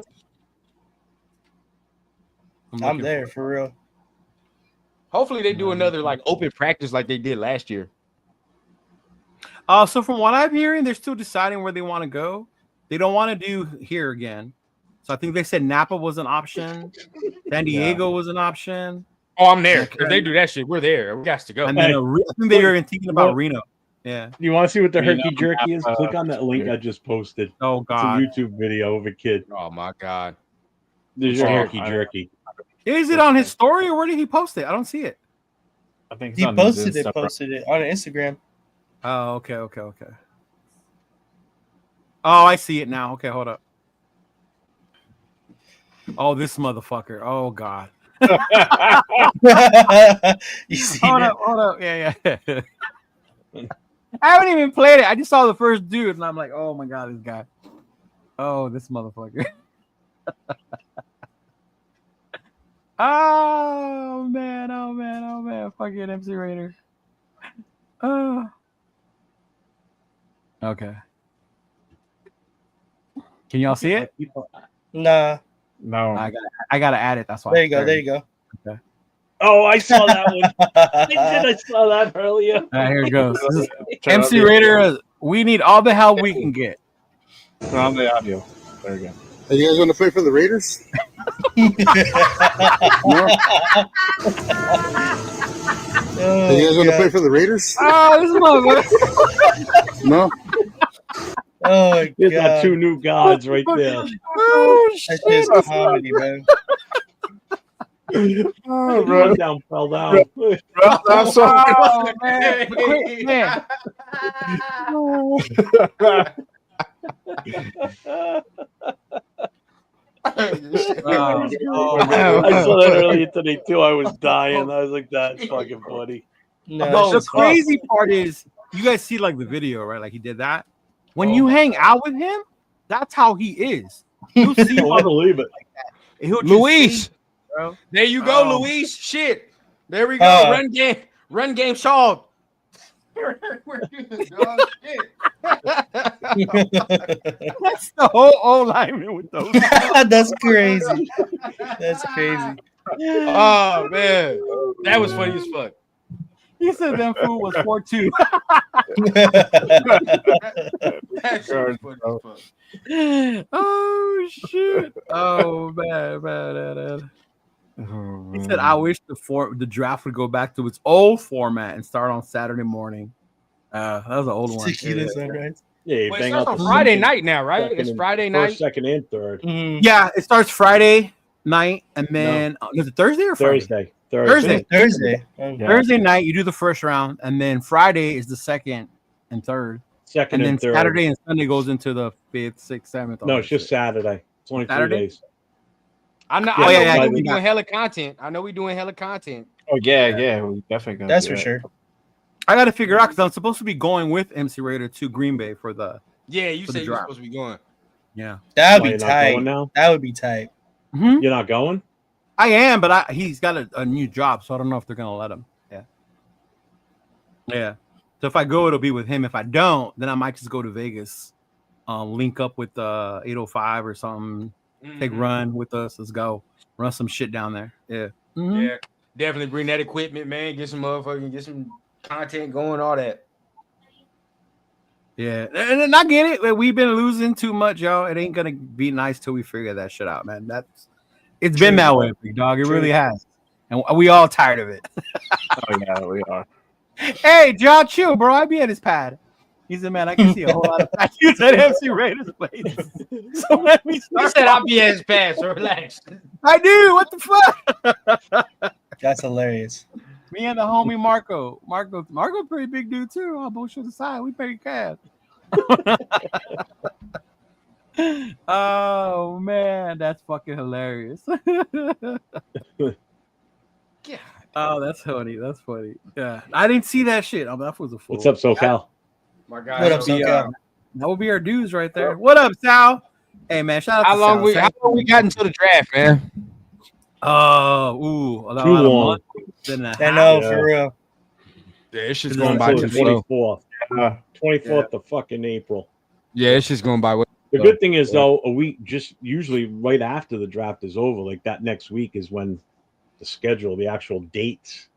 I'm there for real. Hopefully they do another like open practice like they did last year. So from what I'm hearing, they're still deciding where they want to go. They don't want to do here again. So I think they said Napa was an option. San Diego was an option. Oh, I'm there. If they do that shit, we're there. We got to go. And then I think they were even thinking about Reno. Yeah. You want to see what the herky jerky is? Click on that link I just posted. Oh God. It's a YouTube video of a kid. Oh my God. There's your herky jerky. Is it on his story or where did he post it? I don't see it. I think he posted it on Instagram. Oh, okay. Oh, I see it now. Okay, hold up. Oh, this motherfucker. Oh God. You see hold up. Yeah. I haven't even played it. I just saw the first dude and I'm like, oh my God, this guy. Oh, this motherfucker. Oh man. Fucking MC Raider. Oh. Okay. Can y'all see it? Nah. No. I gotta add it. That's why. There you go. Okay. Oh, I saw that one. I saw that earlier. Here it goes. MC Raider, we need all the help we can get. Turn on the audio. There you go. Are you guys want to play for the Raiders? Oh, Are you guys want to play for the Raiders? Oh, this is No. Oh, God. Here's our two new gods right there. Oh, That's just comedy, man. Oh, bro. Down, fell down. That's so man. Quick, man. I saw that earlier today too. I was dying. I was like, "That's fucking funny." No, the crazy part is, you guys see like the video, right? Like he did that. When you hang out with him, that's how he is. You'll see him. I believe it. Like Luis, bro. There you go, Luis. Shit. There we go. Run game solved. That's the whole O-lineman with those. That's crazy. That's crazy. Oh man, that was funny as fuck. He said that fool was 4'2". That shit was funny as fuck. Oh shit! Oh man. He said, "I wish the draft would go back to its old format and start on Saturday morning." That was an old one. Tequila sunrise. Yeah, it starts on Friday night now, right? It's Friday night. First, second, and third. Mm-hmm. Yeah, it starts Friday night, and then is it Thursday or Friday? Thursday. Okay. Thursday night, you do the first round, and then Friday is the second and third. Second and third. Saturday and Sunday goes into the 5th, 6th, 7th. No, it's just Saturday. It's only Saturday? 3 days. I know. Yeah, We're doing hella content. Oh yeah, we definitely gonna That's do for sure. I got to figure out because I'm supposed to be going with MC Raider to Green Bay for the. Yeah, you for said the you're draft. supposed to be going. Yeah, That would Why, be you're not tight. going now? That would be tight. Mm-hmm. You're not going? I am, but he's got a new job, so I don't know if they're gonna let him. Yeah. So if I go, it'll be with him. If I don't, then I might just go to Vegas, link up with 805 or something. Take run with us. Let's go run some shit down there. Yeah. Mm-hmm. Yeah, definitely bring that equipment, man. Get some content going, all that. Yeah, and I get it. We've been losing too much, y'all. It ain't gonna be nice till we figure that shit out, man. It's been that way, big dog. It really has, and we all tired of it. Oh yeah, we are. Hey, John, chill, bro. I be at his pad. He said, "Man, I can see a whole lot of tattoos at MC Raiders place." So let me start. He said, "I'll be at his pad, so relax." I do. What the fuck? That's hilarious. Me and the homie Marco. Marco, pretty big dude too. All bullshit aside, we pay cash. Oh man, that's fucking hilarious. Yeah. Oh, that's funny. That's funny. Yeah, I didn't see that shit. Oh, that was a fool. What's up, SoCal? My God. What up, SoCal? That would be our dudes right there. What up, Sal? Hey man, shout out. How long we got until the draft, man? Oh, about a month. I know, for real. Yeah, it's just going by too slow. 24th of fucking April. Yeah, it's just going by. The good thing is, though, a week just usually right after the draft is over, like that next week is when the schedule, the actual dates.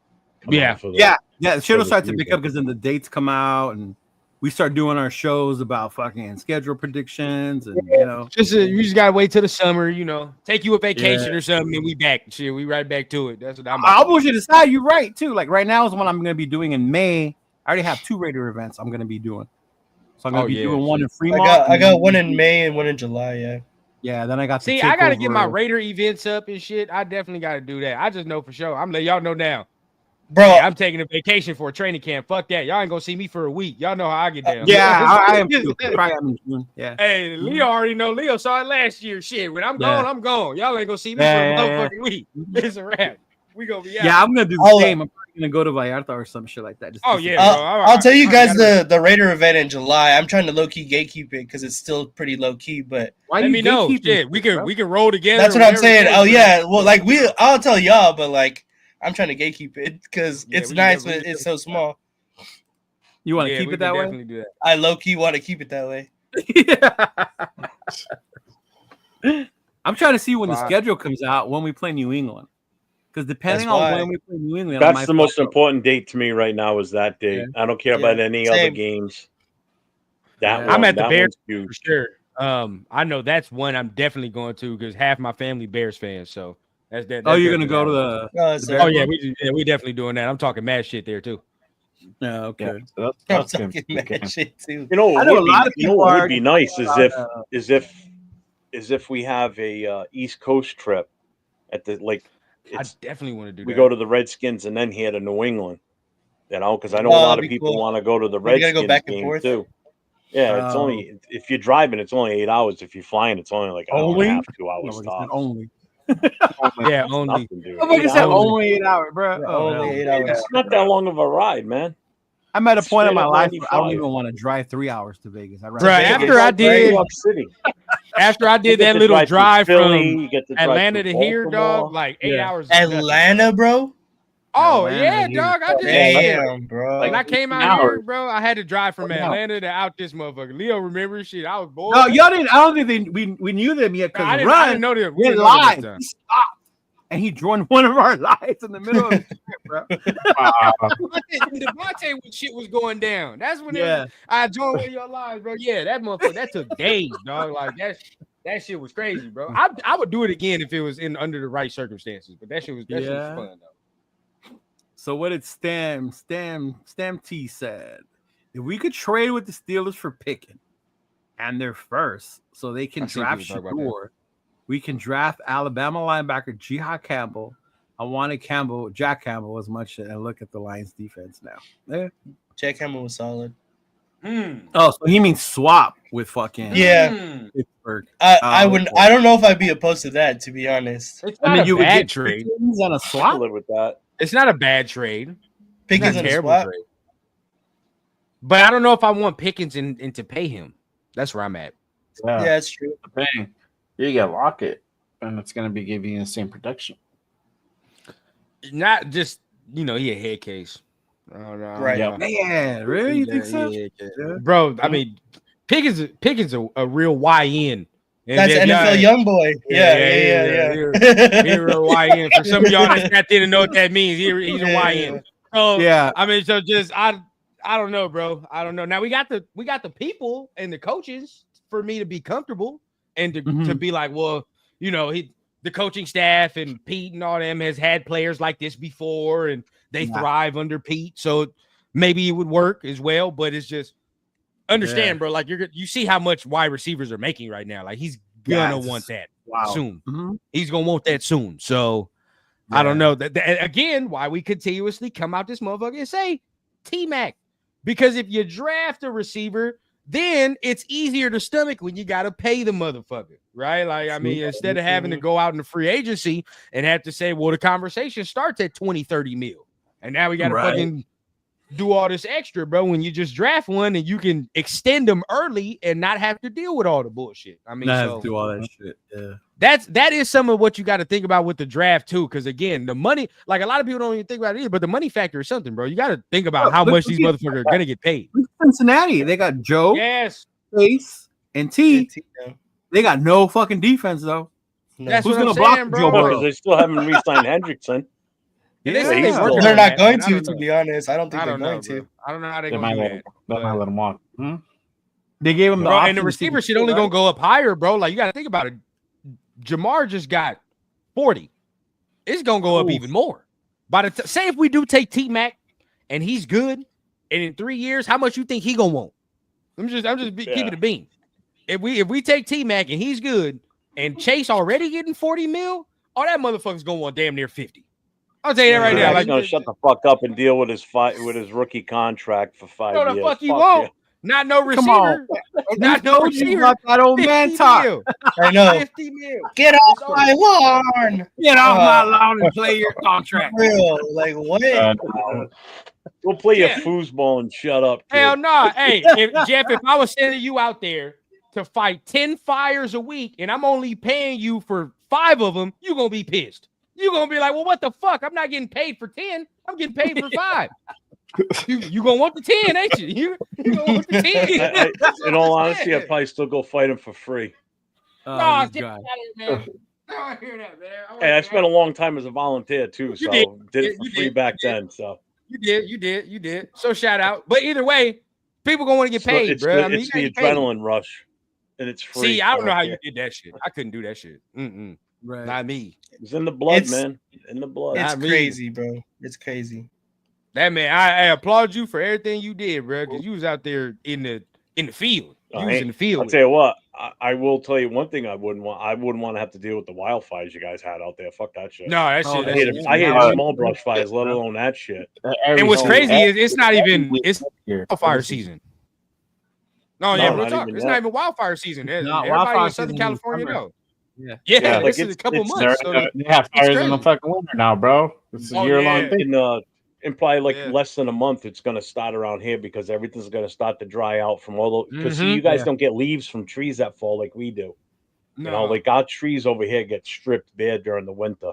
The shit will start to pick up because then the dates come out and we start doing our shows about fucking schedule predictions and you just gotta wait till the summer, take you a vacation or something, and we back. Shit, we right back to it. That's what I'll push it aside. You're right too. Like right now is what I'm gonna be doing in May. I already have 2 Raider events I'm gonna be doing. So I'm gonna be doing one in Fremont. I got one in May and one in July. Yeah. Yeah. Then I got. I gotta get my Raider events up and shit. I definitely gotta do that. I just know for sure. I'm letting y'all know now. Bro, I'm taking a vacation for a training camp. Fuck that. Y'all ain't gonna see me for a week. Y'all know how I get down. Yeah, I am too. Yeah. Hey, Leo already know. Leo saw it last year. Shit, when I'm gone, I'm gone. Y'all ain't gonna see me for a motherfucking week. It's a wrap. We gonna be out. Yeah, I'm gonna do the same. I'm probably gonna go to Vallarta or some shit like that. I'll tell you guys the Raider event in July. I'm trying to low key gatekeep it because it's still pretty low key. But let me know. Shit, we can roll together. That's what I'm saying. Oh yeah, well, like I'll tell y'all, but like. I'm trying to gatekeep it because it's nice, but it's so small. You want to keep it that way? Do that. I low key want to keep it that way. I'm trying to see when the schedule comes out when we play New England, because depending on when we play New England, that's the most important date to me right now. Is that date? Yeah. I don't care about any other games. I'm at the Bears for sure. I know that's one I'm definitely going to because half my family Bears fans. So. That's you're gonna go to the? We definitely doing that. I'm talking mad shit there too. Yeah, okay. I'm talking mad shit too. I know a lot of people would be nice is if we have a East Coast trip at the I definitely want to do that. We go to the Redskins and then here to New England, because I know a lot of people want to go to the Redskins go back and game forth. too. Yeah, it's only if you're driving, it's only 8 hours. If you're flying, it's only like an hour and a half, 2 hours. Only. Only. Nobody said only 8 hours, bro. Only 8 hours. It's not that long of a ride, man. I'm at a point in my life where I don't even want to drive 3 hours to Vegas. After I did that little drive from Atlanta to here, dog, like 8 hours. Atlanta, bro. Oh yeah, dog. I just damn, bro. When I came out here, bro, I had to drive from Atlanta to out this motherfucker. Leo, remember shit? I was bored. No, y'all didn't. I don't think we knew them yet because I didn't know them. We live. He stopped and he joined one of our lives in the middle of the trip, bro. Devontae shit was going down. That's when I joined one of your lives, bro. Yeah, that motherfucker. That took days, dog. Like that shit was crazy, bro. I would do it again if it was under the right circumstances. But that shit was fun though. So what did Stam T said? If we could trade with the Steelers for Pickens and their first, so they can draft Shador, we can draft Alabama linebacker Jihad Campbell. I wanted Jack Campbell as much, and look at the Lions defense now. Yeah. Jack Campbell was solid. Oh, so he means swap with fucking Pittsburgh. I wouldn't. I don't know if I'd be opposed to that, to be honest. It's not a bad trade. On a swap. I live with that. It's not a bad trade. Pickens it's not a terrible trade. But I don't know if I want Pickens and to pay him. That's where I'm at. Yeah, that's true. You get Lockett, and it's going to be giving you the same production. Not just, he a head case. Right. Man, really? You think so? Yeah. Bro, I mean, Pickens a real YN. That's NFL young boy. Yeah. He's a YN. For some of y'all that didn't know what that means, he's a YN. So I mean, so just I don't know, bro. I don't know. Now we got the people and the coaches for me to be comfortable and to be like, well, the coaching staff and Pete and all them has had players like this before, and they thrive under Pete. So maybe it would work as well, but it's just. Understand, bro. Like you see how much wide receivers are making right now. Like he's gonna want that soon. Mm-hmm. He's gonna want that soon. So I don't know that again. Why we continuously come out this motherfucker and say T-Mac, because if you draft a receiver, then it's easier to stomach when you gotta pay the motherfucker, right? Like I mean, instead of having to go out in the free agency and have to say, well, the conversation starts at 20-30 mil, and now we gotta fucking do all this extra, bro, when you just draft one and you can extend them early and not have to deal with all the bullshit. I mean, have to do all that shit. Yeah. that is some of what you got to think about with the draft too. Because again, the money, like a lot of people don't even think about it either, but the money factor is something, bro. You got to think about how much these motherfuckers are gonna get paid. Cincinnati, they got Joe, Ace, and T. They got no fucking defense though. No. That's who's what gonna I'm block saying, Joe bro. Because they still haven't re-signed Hendrickson. They're not going to be honest. I don't think they're going to. I don't know how they're going to do that. They might let him walk. They gave him the option, and the receiver shit only going to go up higher, bro. Like, you got to think about it. Jamar just got 40. It's going to go up even more. By the say if we do take T-Mac and he's good, and in 3 years, how much you think he going to want? I'm just keeping the beam. If we take T-Mac and he's good, and Chase already getting 40 mil, that motherfucker's going to want damn near 50. I'll tell you that right now. He's gonna shut the fuck up and deal with his rookie contract for 5 years. No, the fuck he won't. Not no receiver. Not no receiver. That old man talk. I know. 50 mil. Get off my lawn. Get off my lawn and play your contract. Real, like what? Go play your foosball and shut up. Kid. Hell no. Hey, Jeff, if I was sending you out there to fight 10 fires a week and I'm only paying you for 5 of them, you're gonna be pissed. You're going to be like, well, what the fuck? I'm not getting paid for 10. I'm getting paid for 5. You going to want the 10, ain't you? You going to want the 10. In all honesty, I'd probably still go fight him for free. Oh, get out of here, man. No, I hear that, man. Hey, I spent a long time as a volunteer, too, so did it for free back then. So You did. So shout out. But either way, people going to want to get paid, bro. It's the adrenaline rush, and it's free. See, I don't know how you did that shit. I couldn't do that shit. Right. Not me. It's in the blood, man. In the blood. It's crazy, bro. It's crazy. That man, I applaud you for everything you did, bro. Because you was out there in the field. You was in the field. I'll tell you what. I will tell you one thing. I wouldn't want to have to deal with the wildfires you guys had out there. Fuck that shit. No, that shit. I hate small brush fires, let alone that shit. And what's crazy is it's not even wildfire season. No, real talk. It's not even wildfire season. Everybody in Southern California knows. Yeah, like this is a couple months. They have fires in the fucking winter now, bro. It's a year-long thing. In probably less than a month, it's going to start around here because everything's going to start to dry out from all the. Because you guys don't get leaves from trees that fall like we do. No. You know, like our trees over here get stripped bare during the winter.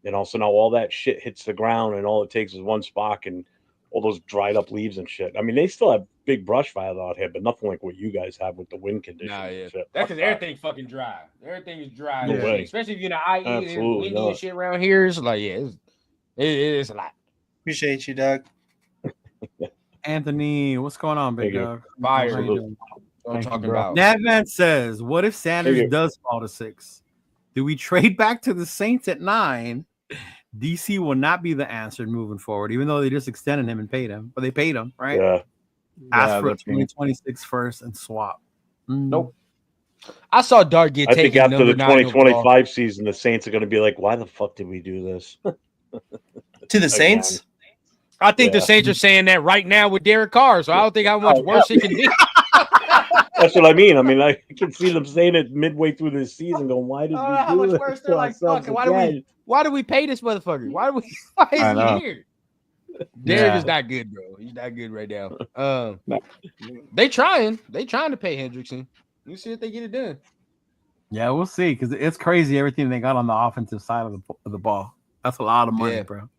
You know, so now all that shit hits the ground, and all it takes is one spark and all those dried up leaves and shit. I mean, they still have big brush fires out here, but nothing like what you guys have with the wind conditions. And shit. That's because everything fucking dry. Everything is dry. No way. Especially if you're in the IE and windy and shit around here. It's like, it's a lot. Appreciate you, Doug. Anthony, what's going on, big dog? Fire. I'm talking about. Navman says, what if Sanders does fall to 6? Do we trade back to the Saints at 9? DC will not be the answer moving forward, even though they just extended him and paid him. But they paid him, right? Yeah. Ask for 2026 first and swap. Nope. I saw Dart get taken. I think after the 2025 season, the Saints are going to be like, why the fuck did we do this? To the Saints? I think the Saints are saying that right now with Derek Carr, so I don't think how much worse it can be. That's what I mean. I mean, I can see them saying it midway through this season, going, "Why did we do how much this worse they're like, fuck, why do we pay this motherfucker? Why is he here?" Derek is not good, bro. He's not good right now. They trying to pay Hendrickson. You see if they get it done. Yeah, we'll see, because it's crazy everything they got on the offensive side of the ball. That's a lot of money, bro.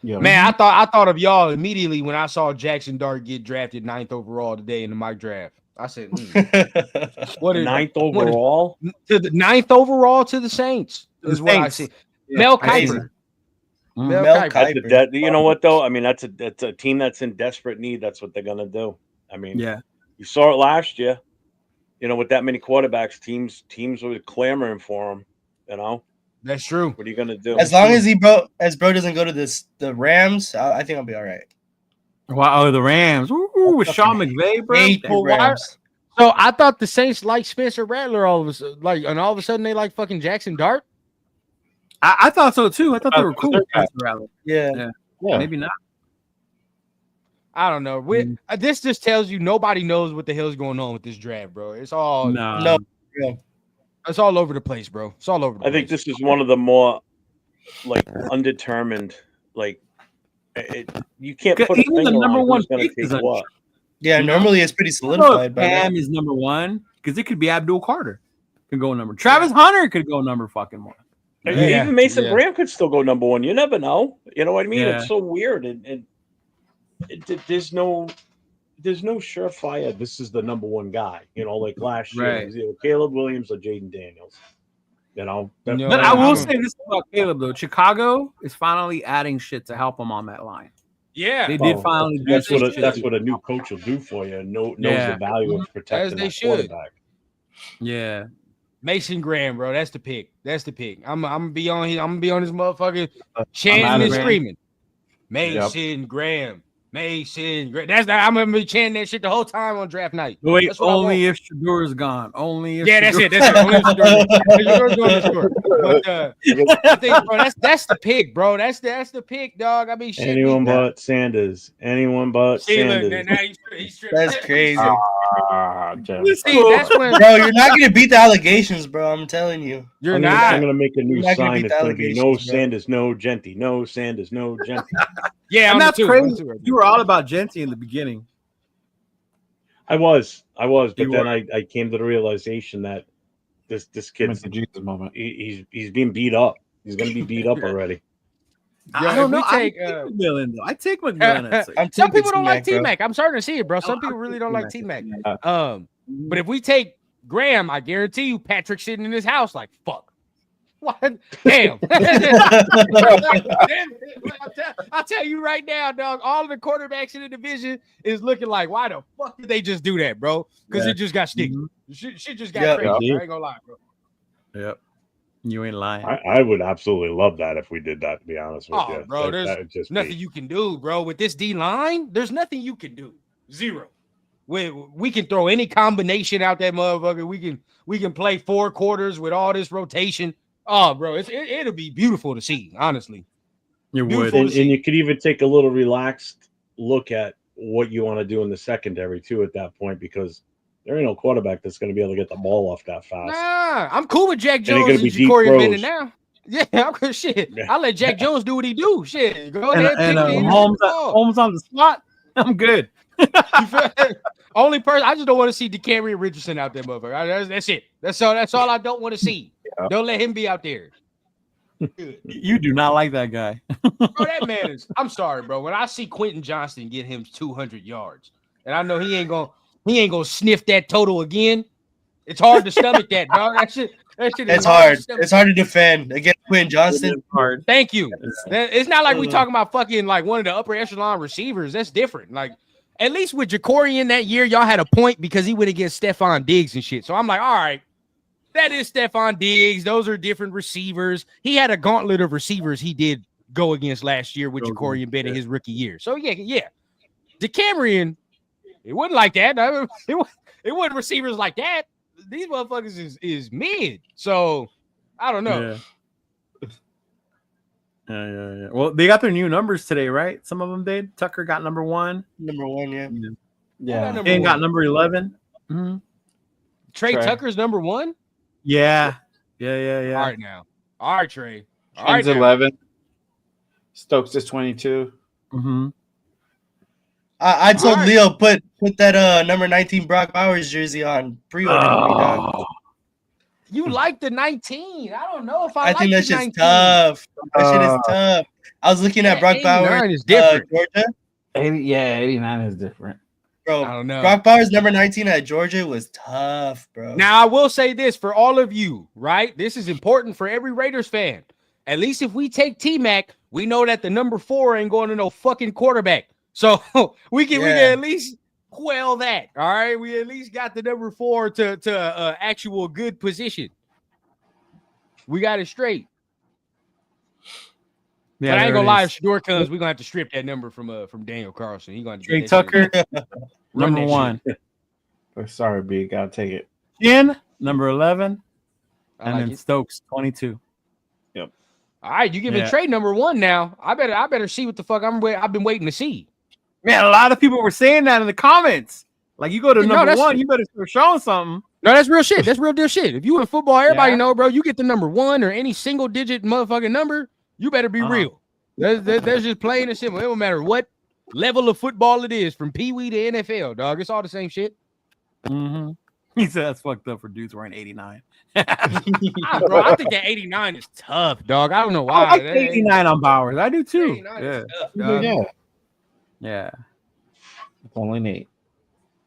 Yeah. Man, I thought of y'all immediately when I saw Jackson Dart get drafted 9th overall today in the mock draft. I said, what is 9th overall? To the 9th overall to the Saints is what I see. Yeah. Mel Kiper. Mel Kiper. You know what though? I mean, that's a team that's in desperate need. That's what they're gonna do. I mean, you saw it last year. You know, with that many quarterbacks, teams were clamoring for him. You know. That's true. What are you gonna do? As long as bro doesn't go to the Rams, I think I'll be all right. Wow, the Rams. Ooh, with Sean McVay, bro. So I thought the Saints like Spencer Rattler all of a sudden they like fucking Jackson Dart. I thought so too. I thought they were cool with Spencer Rattler. Yeah. Maybe not. I don't know. This just tells you nobody knows what the hell's going on with this draft, bro. It's all no. It's all over the place, bro. It's all over the place. I think this is one of the more undetermined, you can't put a finger the number on one who's going to take what. Yeah, normally it's pretty solidified. Cam is number 1 because it could be Abdul Carter. could go number. Travis Hunter could go number fucking one. Yeah. Even Mason Graham could still go number one. You never know. You know what I mean? Yeah. It's so weird, and there's no surefire. This is the number one guy. You know, like last year, it was either Caleb Williams or Jaden Daniels. You know, but I will say this about Caleb though. Chicago is finally adding shit to help him on that line. Yeah, they did finally. That's what a new coach will do for you. Knows the value of protecting that quarterback. Yeah, Mason Graham, bro. That's the pick. I'm gonna be on here. I'm gonna be on this motherfucker chanting and screaming. Mason Graham. Mason Graham. I'm gonna be chanting that shit the whole time on draft night. Wait, only if Shador is gone. Only if that's it. Only if Shador's going to score. But I think, bro, that's the pick, bro. That's the pick, dog. I mean, shit. Anyone but Sanders. Sanders. That's crazy. See, that's when, bro, you're not gonna beat the allegations, bro. I'm telling you. You're not. I'm gonna make a new sign. It's gonna be no Sanders, no Genty. No Sanders, no Genty. Yeah, and that's crazy. You were all about Genty in the beginning. I was, but then I came to the realization that this kid's the Jesus moment. He's being beat up. He's gonna be beat up already. I don't know. I take McMillan. Some people don't like T-Mac. I'm starting to see it, bro. Some people really don't like T-Mac. But if we take Graham, I guarantee you, Patrick's sitting in his house like, fuck. What? Damn. I'll tell you right now, dog. All of the quarterbacks in the division is looking like, why the fuck did they just do that, bro? Because it just got sticky. Shit just got crazy. I ain't gonna lie, bro. Yep. You ain't lying. I would absolutely love that if we did that, to be honest with you. Bro, there's nothing you can do, bro. With this D line, there's nothing you can do. Zero. We can throw any combination out that motherfucker. We can play 4 quarters with all this rotation. Oh, bro, it'll be beautiful to see, honestly. You would. And you could even take a little relaxed look at what you want to do in the secondary, too, at that point, because there ain't no quarterback that's going to be able to get the ball off that fast. Nah, I'm cool with Jack Jones and Jacory Bennett now. Yeah, I'm good. Shit, I'll let Jack Jones do what he do. Shit, go ahead. And Holmes on the spot. I'm good. Only person I just don't want to see DeCamerion Richardson out there, motherfucker. That's it. That's all I don't want to see. Yeah. Don't let him be out there. You do not like that guy. Bro, that man is. I'm sorry, bro. When I see Quentin Johnston get him 200 yards, and I know he ain't gonna sniff that total again, it's hard to stomach that, dog. That shit it's hard. It's hard to defend against Quentin Johnston. Hard. Thank you. It's not like we talking about fucking like one of the upper echelon receivers. That's different. Like at least with Jacory that year, y'all had a point because he went against Stephon Diggs and shit. So I'm like, all right, that is Stephon Diggs. Those are different receivers. He had a gauntlet of receivers he did go against last year with Jacory Bennett his rookie year. So yeah. DeCamerion, it wasn't like that. It wasn't receivers like that. These motherfuckers is mid. So I don't know. Yeah. Well, they got their new numbers today, right? Some of them did. Tucker got number 1. Yeah. And got number 11. Mm-hmm. Trey Tucker's number 1? Yeah. All right, now. All right, Trey. All right, 11. Stokes is 22. Mm-hmm. I told Leo put that number 19 Brock Bowers jersey on pre-order. You like the 19? I don't know if I like think the that's just 19. tough. That shit is tough. I was looking at Brock Bowers. Is different. Georgia. 89 is different. Bro, I don't know. Brock Bowers number 19 at Georgia was tough, bro. Now I will say this for all of you, right? This is important for every Raiders fan. At least if we take T-Mac, we know that the number 4 ain't going to no fucking quarterback. So we can at least quell that. All right, we at least got the number 4 to actual good position. We got it straight. Yeah, but I ain't gonna lie. If Shador comes, we're gonna have to strip that number from Daniel Carlson. He's gonna Trey Tucker, number 1. Sorry, B, gotta take it. Jen, number 11, and then Stokes, 22. Yep. All right, you give me Trey number 1 now. I better see what the fuck I've been waiting to see. Man, a lot of people were saying that in the comments. Like, you go to number 1, you better start showing something. No, that's real shit. That's real deal shit. If you in football, everybody know, bro. You get the number 1 or any single digit motherfucking number, you better be real. That's just plain and simple. It don't matter what level of football it is, from Pee Wee to NFL, dog. It's all the same shit. Mm-hmm. He said that's fucked up for dudes wearing 89. Bro, I think that 89 is tough, dog. I don't know why. I like 89 on Bowers. I do too. Yeah. Tough, yeah. It's only Nate.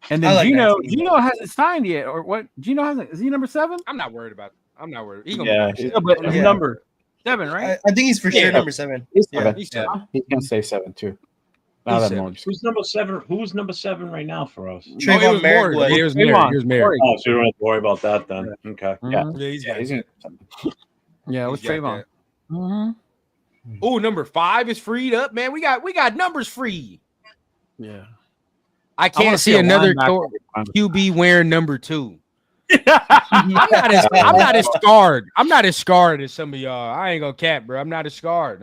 And then Geno hasn't signed yet, or what? Geno hasn't. Is he number 7? I'm not worried about. I'm not worried. He's number 7, right? I think he's for sure number 7. He's 7. He's 7. He's gonna say 7 too. Who's number 7? Who's number 7 right now for us? Trayvon Merrick. Here's Merrick. Oh, so you don't have to worry about that then. Okay. He's with Trayvon. Oh, number 5 is freed up, man. We got numbers free. Yeah. I can't see another QB wearing number 2. I'm not as scarred. I'm not as scarred as some of y'all. I ain't gonna cap, bro. I'm not as scarred.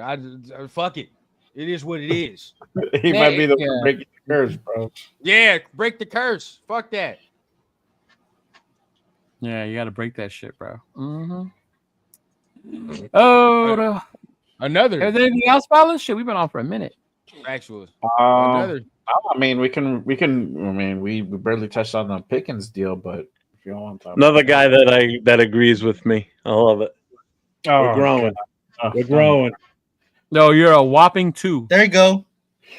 Fuck it. It is what it is. He might be the one breaking the curse, bro. Yeah, break the curse. Fuck that. Yeah, you got to break that shit, bro. Oh, another. Is there anything else, fellas? Shit, we've been on for a minute. Actually, another. I mean, we can. I mean, we barely touched on the Pickens deal, but if you don't want to, another guy that agrees with me. I love it. We're growing. We're growing. No, you're a whopping 2. There you go.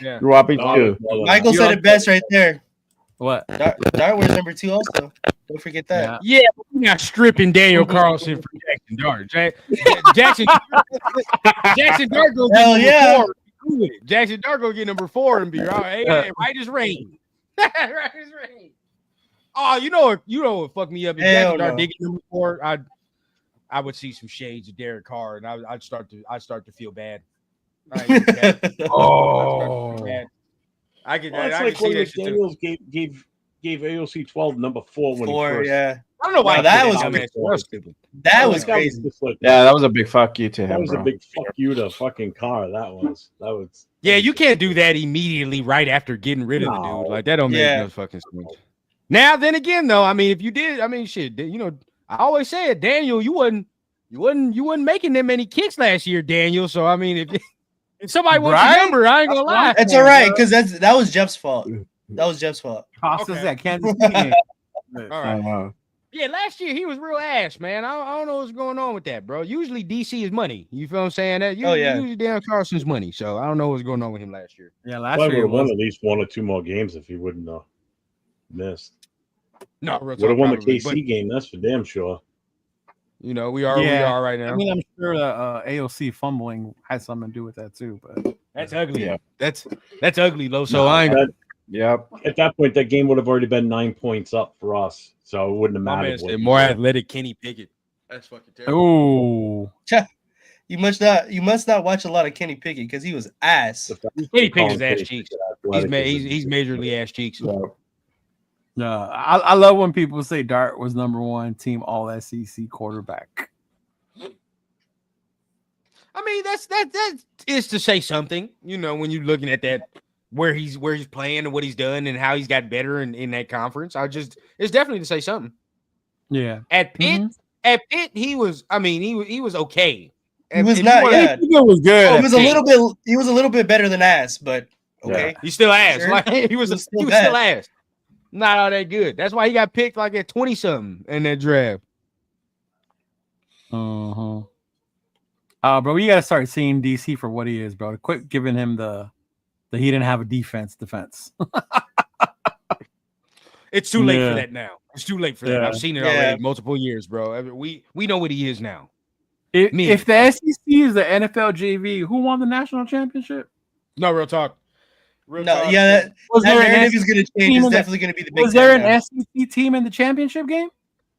Yeah, you're whopping 2. Michael said it best right there. What? Dart wears number 2 also. Don't forget that. Yeah, we're not stripping Daniel Carlson for Jackson Dart. Jackson Dart go get number 4. Jackson Dart go get number 4 and be right as rain. Right as rain. Oh, you know what fucked me up? If Jackson Dart did get number 4, I would see some shades of Derek Carr, and I'd start to feel bad. I could. Well, it's like when McDaniels gave AOC 12 number 4 when he first. Yeah. I don't know why that was stupid. That was crazy. That was a big fuck you to him. That was a big fuck you to fucking Carr. That was. Yeah, you can't do that immediately right after getting rid of the dude. Like that don't make no fucking sense. Now, then again, though, I mean, if you did, I mean, shit, I always said, Daniel, you wasn't making that many kicks last year, Daniel. So I mean, if somebody wants a number, I ain't gonna lie. That's all right, because that was Jeff's fault. That was Jeff's fault. Cost us that Kansas City. All right. Yeah, last year he was real ass, man. I don't know what's going on with that, bro. Usually DC is money. You feel what I'm saying? Usually Dan Carson's money. So I don't know what's going on with him last year. Yeah, last year he would have won at least 1 or 2 more games if he wouldn't have missed. No, would have won the KC game. That's for damn sure. We are right now. I mean, I'm sure AOC fumbling has something to do with that too. But that's ugly. Yeah, that's ugly, though. So I ain't. Yep. At that point, that game would have already been 9 points up for us, so it wouldn't have mattered. More athletic Kenny Pickett. That's fucking terrible. Ooh. You must not watch a lot of Kenny Pickett because he was ass. Kenny Pickett's ass cheeks. He's majorly ass cheeks. No, I love when people say Dart was number 1 team All SEC quarterback. I mean, that is to say something. When you're looking at that. Where he's playing and what he's done and how he's got better in that conference. It's definitely to say something. Yeah. At Pitt, he was okay. He was not. Yeah. He was good. He was a little bit better than ass, but okay. Yeah. He's still ass. Sure. Like he was still ass. Not all that good. That's why he got picked like at 20-something in that draft. Bro, we gotta start seeing DC for what he is, bro. Quit giving him the he didn't have a defense. It's too late for that now. It's too late for that. I've seen it already multiple years, bro. We know what he is now. If the SEC is the NFL JV, who won the national championship? No, real talk. That narrative is going to change. It's definitely going to be the big. Was there an SEC team in the championship game?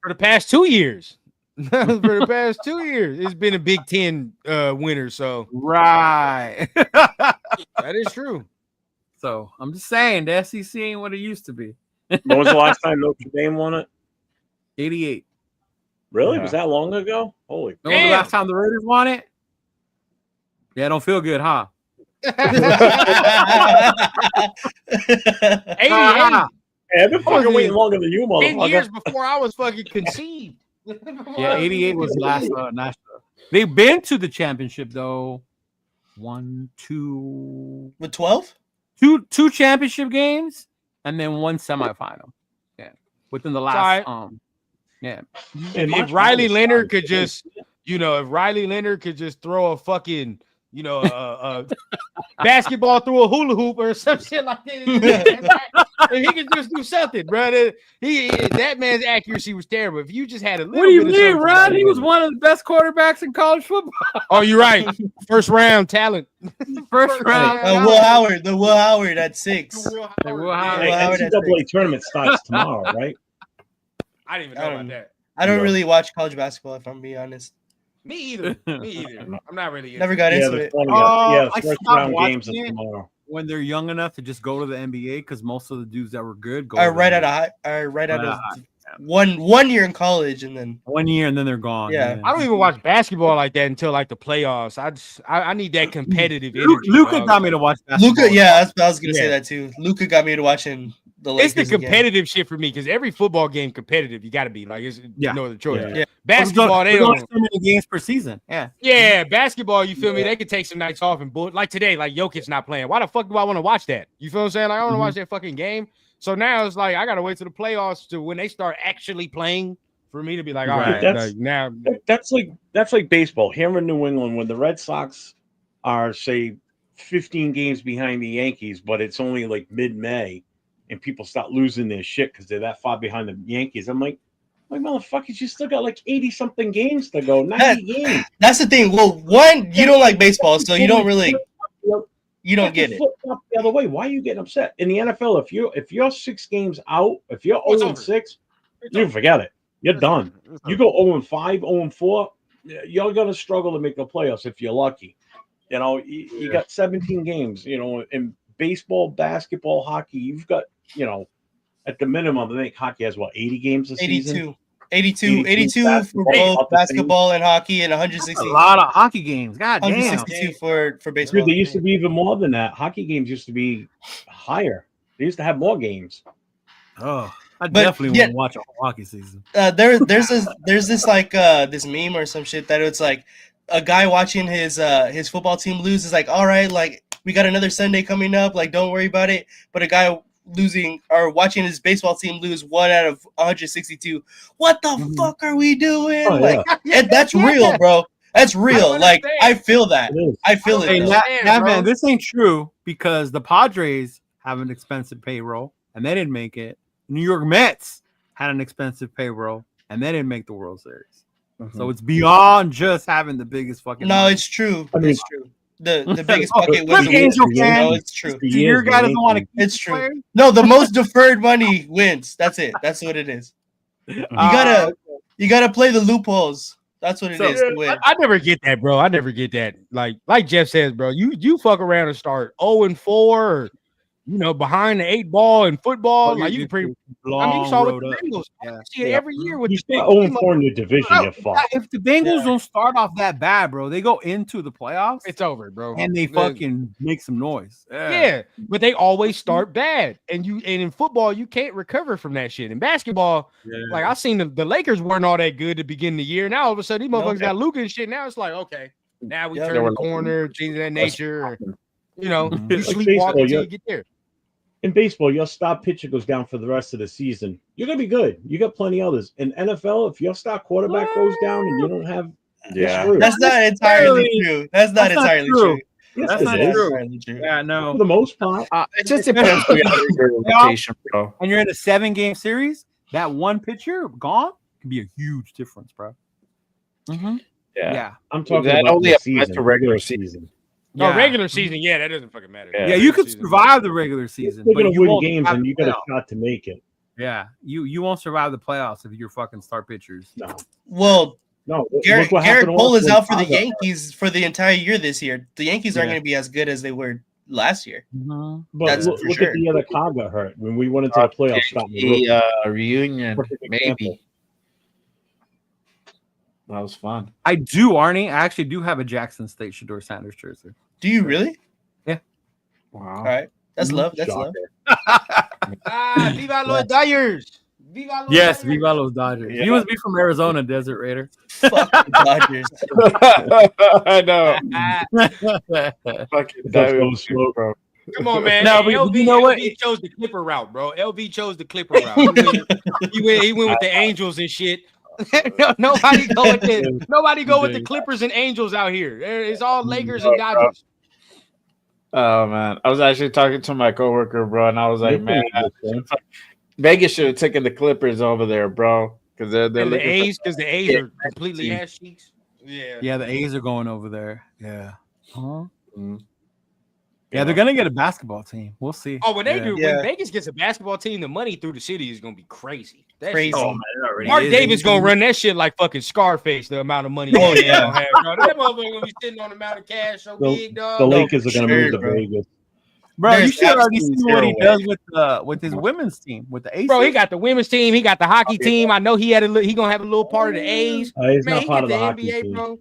For the past 2 years. It's been a Big Ten winner. So right. That is true. So I'm just saying the SEC ain't what it used to be. When was the last time Notre Dame won it? 88. Really? Yeah. Was that long ago? Holy! When was the last time the Raiders won it? Yeah, don't feel good, huh? 88. Hey, I've been fucking waiting longer than you, motherfucker. 10 years before I was fucking conceived. Yeah, 88 was the last national. They've been to the championship though. 1, 2 with 12? Two championship games and then 1 semifinal. Yeah. within the last yeah. If Riley Leonard could just, if Riley Leonard could just throw a fucking, a basketball through a hula hoop or some shit like that. If he could just do something, brother. That man's accuracy was terrible. If you just had a little what do you bit mean, of Ron? He was one of the best quarterbacks in college football. Oh, you're right. First round talent. First round. The Will Howard at 6. The Will Howard. NCAA tournament starts tomorrow, right? I didn't even know about that. I don't really watch college basketball, if I'm being honest. Me either. I'm not really. Never got into it. The first round games are tomorrow. When they're young enough to just go to the NBA, because most of the dudes that were good go right out of one year in college, and then 1 year, and then they're gone. Yeah, I don't even watch basketball like that until like the playoffs. I need that competitive energy. Luka got me to watch basketball. Luka, I was gonna say that too. Luka got me to watching the Lakers. It's the competitive shit for me because every football game competitive, you got to be like, it's no other choice. Yeah. Basketball, they don't so many games per season. Yeah, basketball, you feel me? They could take some nights off and like today, like Jokic not playing. Why the fuck do I want to watch that? You feel what I'm saying? Like, I want to watch that fucking game. So now it's like I gotta wait till the playoffs to when they start actually playing for me to be like, all right, now that's like baseball here in New England when the Red Sox are say 15 games behind the Yankees, but it's only like mid-May and people start losing their shit because they're that far behind the Yankees. I'm like motherfuckers, you still got like 80 something games to go, 90 games. That's the thing. Well, one, you don't like baseball, so you don't really. You don't get it. The other way. Why are you getting upset? In the NFL, if you're 6 games out, if you're 0-6, you forget it. You're done. You go 0-5, 0-4, you're gonna struggle to make the playoffs if you're lucky. You got 17 games. In baseball, basketball, hockey, you've got at the minimum. I think hockey has 80 games a season. 82 for both basketball and hockey, and 160. That's a lot of hockey games. God damn. 162 for baseball. Dude, they used to be even more than that. Hockey games used to be higher. They used to have more games. Oh, I definitely want to watch a whole hockey season. There's this like this meme or some shit that it's like a guy watching his football team lose is like, all right, like we got another Sunday coming up, like don't worry about it. But a guy losing or watching his baseball team lose 1 out of 162. What the fuck are we doing? And that's real, bro. That's real. Like I feel that. I feel it. Man, this ain't true because the Padres have an expensive payroll and they didn't make it. New York Mets had an expensive payroll and they didn't make the World Series. So it's beyond just having the biggest fucking. No, money. it's true. It's true. The biggest bucket was it's true. Your guy doesn't want to. It's true. Players? No, the most deferred money wins. That's it. That's what it is. You gotta play the loopholes. That's what it is to win. I never get that, bro. I never get that. Like Jeff says, bro. You fuck around and start 0-4. Behind the 8 ball in football, like you pretty. You saw with the Bengals. See it every year with you start 0-4 in your division. You're fucked. If the Bengals don't start off that bad, bro, they go into the playoffs. It's over, bro, and they fucking make some noise. Yeah, but they always start bad, and in football you can't recover from that shit. In basketball, like I seen the Lakers weren't all that good to begin the year. Now all of a sudden these motherfuckers got Luka and shit. Now it's like okay, now we turn the corner, things of that nature. You sleepwalk until you get there. In baseball, your star pitcher goes down for the rest of the season. You're gonna be good. You got plenty others. In NFL, if your star quarterback goes down and you don't have, that's not entirely true. That's not entirely true. That's not true. Yeah, no. For the most part, it just depends on your rotation, bro. And you're in a 7-game series. That one pitcher gone can be a huge difference, bro. Yeah. I'm talking that about only applies to regular season. No, regular season, that doesn't fucking matter. Yeah, you could survive the regular season, but you win games and you got a shot to make it. Yeah, you won't survive the playoffs if you're fucking star pitchers. No. Well, no. Garrett Cole is out for the Yankees for the entire year this year. The Yankees aren't going to be as good as they were last year. But look at the other car got hurt when we went into the playoffs. Reunion, maybe. That was fun. I do, Arnie. I actually do have a Jackson State Shedeur Sanders jersey. Do you really? Yeah. Wow. All right. That's love. That's love. Viva los Dodgers. Yes, Viva los Dodgers. Yeah. You must be from Arizona, Desert Raider. Fuck the Dodgers. I know. Fucking Dodgers, bro. Come on, man. No, hey, but LV, you know what? LV chose the Clipper route, bro. LV chose the Clipper route. He went with the Angels and shit. Nobody go with the Clippers and Angels out here. It's all Lakers and Dodgers. Oh man, I was actually talking to my coworker, bro, and I was like, man, Vegas should have taken the Clippers over there, bro, because they're the A's are completely ass cheeks. Yeah, the A's are going over there. Yeah. Uh-huh. Mm-hmm. Yeah, they're gonna get a basketball team. We'll see. Oh, when Vegas gets a basketball team, the money through the city is gonna be crazy. That's crazy. Oh, man, Mark Davis gonna run that shit like fucking Scarface. The amount of money. Oh yeah, that motherfucker gonna be sitting on the amount of cash so big, dog. The Lakers are gonna move to Vegas. Bro, you should already see what he does with his women's team, with the A's. Bro, he got the women's team. He got the hockey team. I know he gonna have a little part of the A's. He's not part of the hockey team. Bro.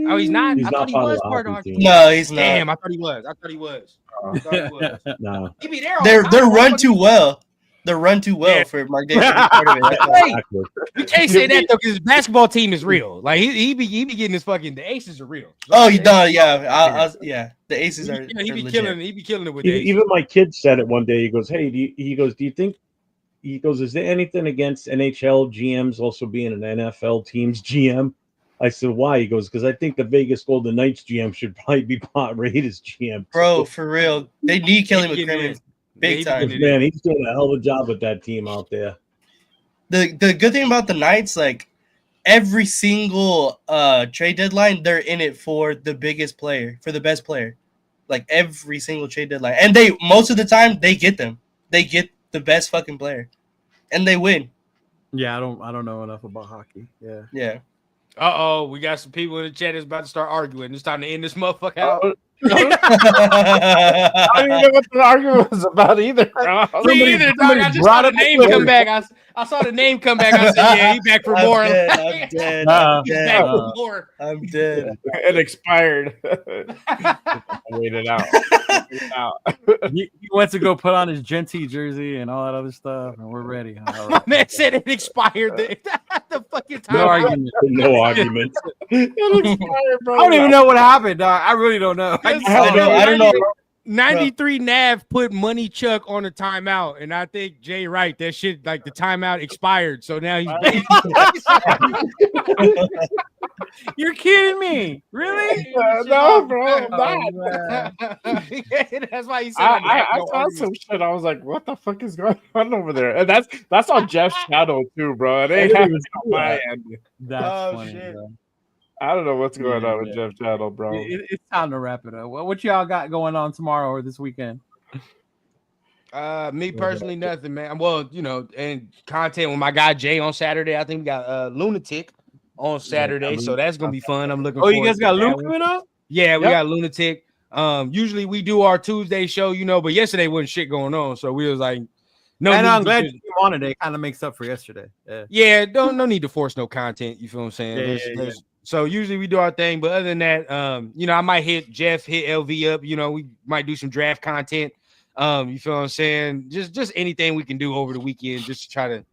Oh, he's not. I thought he was part of the hockey team. No, he's not. Damn, I thought he was. No, he be there. They're run too well. They're run too well for Mark Davis to be part of it. You can't say that though, because his basketball team is real. Like he be getting his fucking. The Aces are real. Oh, he does. Yeah, the Aces are. He be killing it with. Even my kid said it one day. He goes, "Hey, do you think?" He goes, "Is there anything against NHL GMs also being an NFL team's GM?" I said, "Why?" He goes, "Because I think the Vegas Golden Knights GM should probably be part Raiders GM." Bro, for real, they need Kelly McCrimmon big time. Man, he's doing a hell of a job with that team out there. The good thing about the Knights, like every single trade deadline, they're in it for the biggest player, for the best player. Like every single trade deadline, and they most of the time they get them. They get the best fucking player, and they win. Yeah, I don't know enough about hockey. Yeah. We got some people in the chat that's about to start arguing. It's time to end this motherfucker out. I don't even know what the argument was about either. Me either, dog. I just saw the name come back. I saw the name come back. I said, "Yeah, he's back for more." I'm dead. He's back for more. I'm dead. It expired. Wait it out. He went to go put on his Genty jersey and all that other stuff, and we're ready. My man said it expired. The fucking time. No argument. It expired, bro. I don't even know what happened, dog. I really don't know. I don't know. 93 Nav put Money Chuck on a timeout, and I think Jay right. That shit, like the timeout expired, so now he's. You're kidding me, really? No, bro. I'm not. That's why he said. I saw some shit. I was like, "What the fuck is going on over there?" And that's on Jeff's channel too, bro. It ain't happening on my end. That's funny, shit. Bro. I don't know what's going on with Jeff's channel, bro. It's time to wrap it up. What y'all got going on tomorrow or this weekend? Me personally, nothing, man. Well, and content with my guy Jay on Saturday. I think we got Lunatic on Saturday, so that's gonna be fun. I'm looking. Oh, you guys got Lunatic coming up? Yeah, we got Lunatic. Usually we do our Tuesday show, but yesterday wasn't shit going on, so we was like, no. And I'm glad you came on today. Kind of makes up for yesterday. Yeah, no need to force no content. You feel what I'm saying? So usually we do our thing, but other than that, I might hit Jeff, hit LV up. We might do some draft content. You feel what I'm saying? Just anything we can do over the weekend, just to try to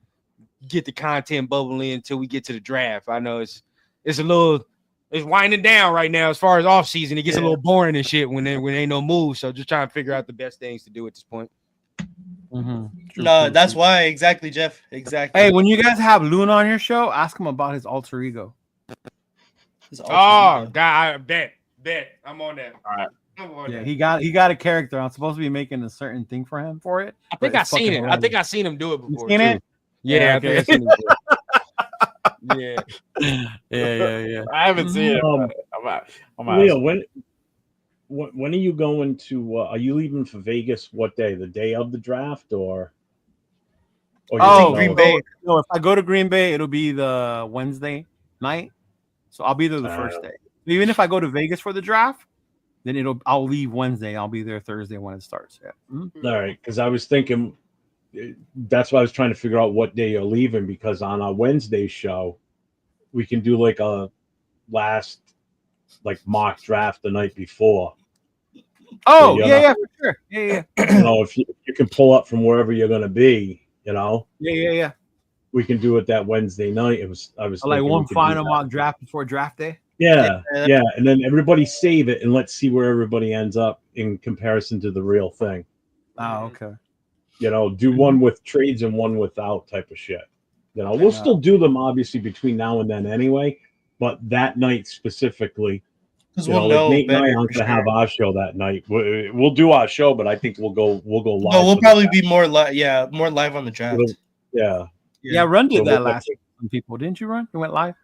get the content bubbling until we get to the draft. I know it's winding down right now as far as off season. It gets a little boring and shit when there ain't no moves. So just trying to figure out the best things to do at this point. Mm-hmm. No, that's why exactly, Jeff. Exactly. Hey, when you guys have Luna on your show, ask him about his alter ego. God, I bet I'm on that. All right. Yeah, he got a character. I'm supposed to be making a certain thing for him for it. I think I've seen it. I think I've seen him do it before. You seen it? Yeah, okay. I think I've seen it. Yeah. I haven't seen it. Leo, when are you going to? Are you leaving for Vegas? What day? The day of the draft, or Green Bay? No, if I go to Green Bay, it'll be the Wednesday night. So I'll be there the first day. Even if I go to Vegas for the draft, then I'll leave Wednesday. I'll be there Thursday when it starts. Yeah. Mm-hmm. All right, because I was thinking that's why I was trying to figure out what day you're leaving, because on our Wednesday show, we can do like a last mock draft the night before. Oh, so for sure. Yeah. If you can pull up from wherever you're going to be, Yeah. We can do it that Wednesday night. I was like one final mock draft before draft day. Yeah, and then everybody save it and let's see where everybody ends up in comparison to the real thing. Oh, okay. Do one with trades and one without type of shit. We'll still do them obviously between now and then anyway, but that night specifically, because we'll know Nate and I better. aren't going to have our show that night. We'll do our show, but I think we'll go live. No, we'll probably be more live. Yeah, more live on the draft. Yeah. Run did that last week. Some people didn't you run? You went live.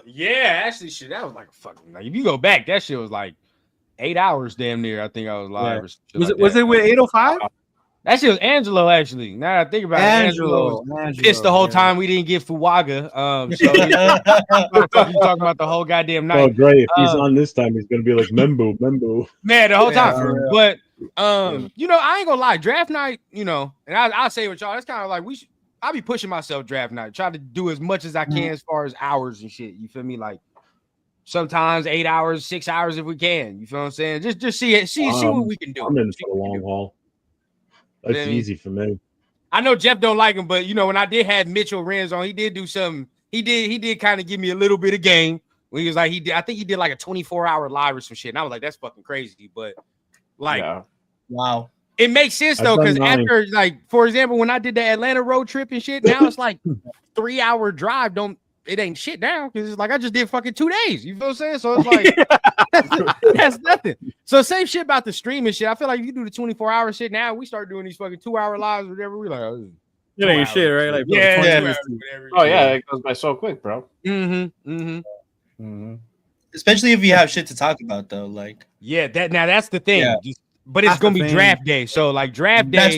Yeah, actually, shit, that was like fucking. Like, if you go back, that shit was like 8 hours, damn near. I think I was live. Yeah. Was it with 805? That shit was Angelo, actually. Now that I think about it, Angelo was pissed the whole time we didn't get Fuaga. So you talking about the whole goddamn night. Oh, great. If he's on this time, he's going to be like, Membu. Man, the whole time. But, I ain't going to lie. Draft night, and I'll say with y'all, it's kind of like I'll be pushing myself draft night. Try to do as much as I can as far as hours and shit. You feel me? Like, sometimes 8 hours, 6 hours if we can. You feel what I'm saying? Just see what we can do. I'm in for the long haul. That's easy for me. I know Jeff don't like him, but when I did have Mitchell Renz on, he did do something. He did kind of give me a little bit of game. When he was like, I think he did like a 24-hour live or some shit. And I was like, that's fucking crazy. But wow. It makes sense though, because after, like, for example, when I did the Atlanta road trip and shit, now it's like 3-hour drive. It ain't shit now because it's like I just did fucking 2 days. You feel what I'm saying? So it's like that's nothing. So same shit about the streaming shit. I feel like if you do the 24-hour shit now, we start doing these fucking 2-hour lives or whatever. We like, it ain't shit, right? Like, it goes by so quick, bro. Especially if you have shit to talk about, though. Like, that's the thing. Yeah. But it's gonna be draft day, so like draft day. That's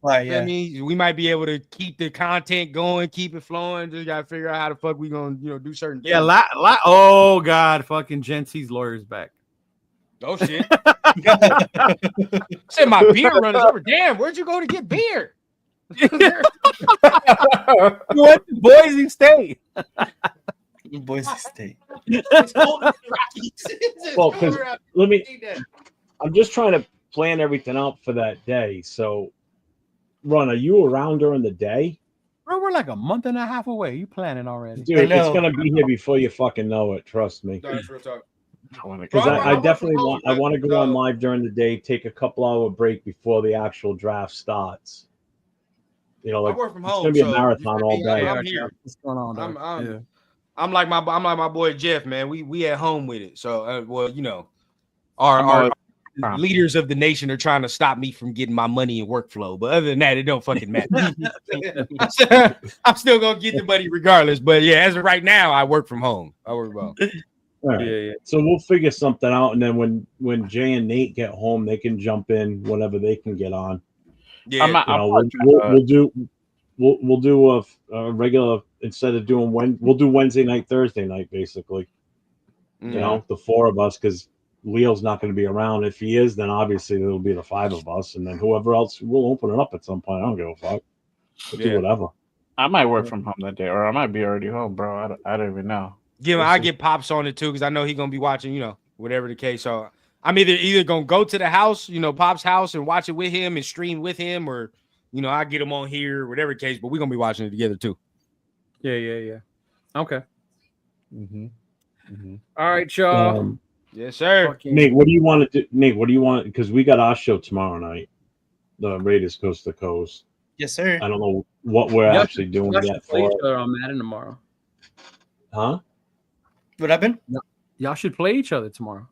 why. Yeah. I mean, we might be able to keep the content going, keep it flowing. Just gotta figure out how the fuck we gonna, do certain things. Yeah, oh god, fucking Gentsy's lawyer's back. Oh shit! Said my beer runners over. Damn, where'd you go to get beer? You went to Boise State. Boise State. Well, because I'm just trying to plan everything out for that day. So, Ron, are you around during the day? Bro, we're like a month and a half away. You planning already? Dude, it's gonna be here before you fucking know it. Trust me. Because I definitely want to go on live during the day. Take a couple-hour break before the actual draft starts. I work from home. It's gonna be a marathon all day. I'm here. What's going on? I'm like my boy Jeff, man. We at home with it. So, our leaders of the nation are trying to stop me from getting my money and workflow. But other than that, it don't fucking matter. I'm still gonna get the money regardless. But yeah, as of right now, I work from home. I work from home. All right. Yeah. So we'll figure something out, and then when Jay and Nate get home, they can jump in whenever they can get on. Yeah, we'll do a regular instead of doing we'll do Wednesday night, Thursday night, basically. The four of us, because Leo's not going to be around. If he is, then obviously it'll be the five of us, and then whoever else will open it up at some point. I don't give a fuck. We'll do whatever. I might work from home that day, or I might be already home, bro. I don't even know. I get Pops on it too, because I know he's gonna be watching. Whatever the case. So I'm either gonna go to the house, Pop's house, and watch it with him and stream with him, or I get him on here, whatever the case. But we're gonna be watching it together too. Yeah. Okay. All right, y'all. Yes, sir. Nate, what do you want to do? Nate, what do you want? Because we got our show tomorrow night, the Raiders Coast to Coast. Yes, sir. I don't know what we're actually doing yet for it. On Madden tomorrow. Huh? What happened? Y'all should play each other tomorrow.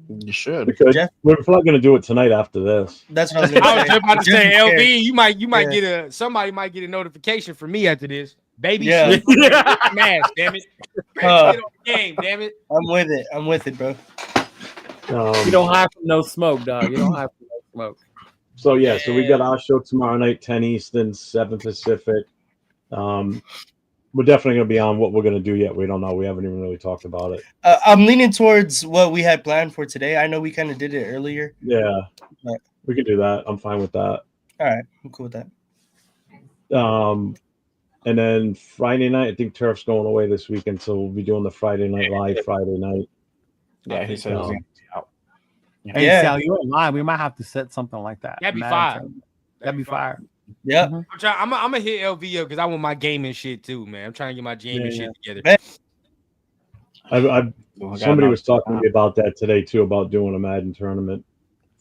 You should. Because we're probably going to do it tonight after this. That's what I was going to say. I was just about to say, LB, you might get somebody might get a notification from me after this. Baby shit. Mask, damn it. Get on the game, damn it. I'm with it, bro. You don't have no smoke, dog. You don't have no smoke. So so we got our show tomorrow night, 10 Eastern, 7 Pacific. We're definitely going to be on. What we're going to do yet, we don't know. We haven't even really talked about it. I'm leaning towards what we had planned for today. I know we kind of did it earlier. Yeah, we can do that. I'm fine with that. All right, I'm cool with that. And then Friday night, I think Turf's going away this weekend, so we'll be doing the Friday night live Friday night. Yeah, he said he's going to be out. Hey, Sal, you're online. We might have to set something like that. That'd be fire. That'd be fire. Yeah. I'm gonna hit LVO because I want my gaming shit too, man. I'm trying to get my gaming shit together. Somebody was talking to me about that today too, about doing a Madden tournament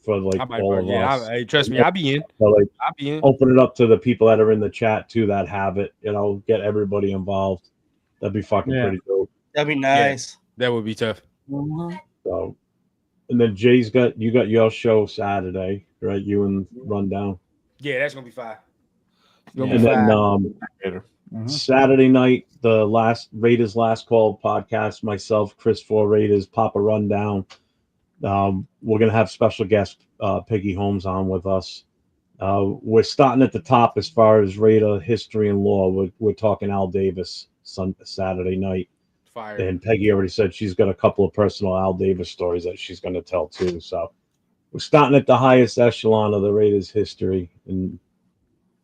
for like all of us. Trust me, I'll be in. So, like, I'll be in. Open it up to the people that are in the chat too that have it. Get everybody involved. That'd be fucking pretty dope. That'd be nice. Yeah, that would be tough. Mm-hmm. So, and then Jay's got your show Saturday, right? You and Rundown. Yeah, that's gonna be fine. Then Saturday night, the Raiders Last Call podcast, myself, Chris for Raiders, Papa Rundown. We're gonna have special guest Peggy Holmes on with us. We're starting at the top as far as Raider history and lore. We're talking Al Davis Saturday night. Fire. And Peggy already said she's got a couple of personal Al Davis stories that she's going to tell too. So we're starting at the highest echelon of the Raiders history and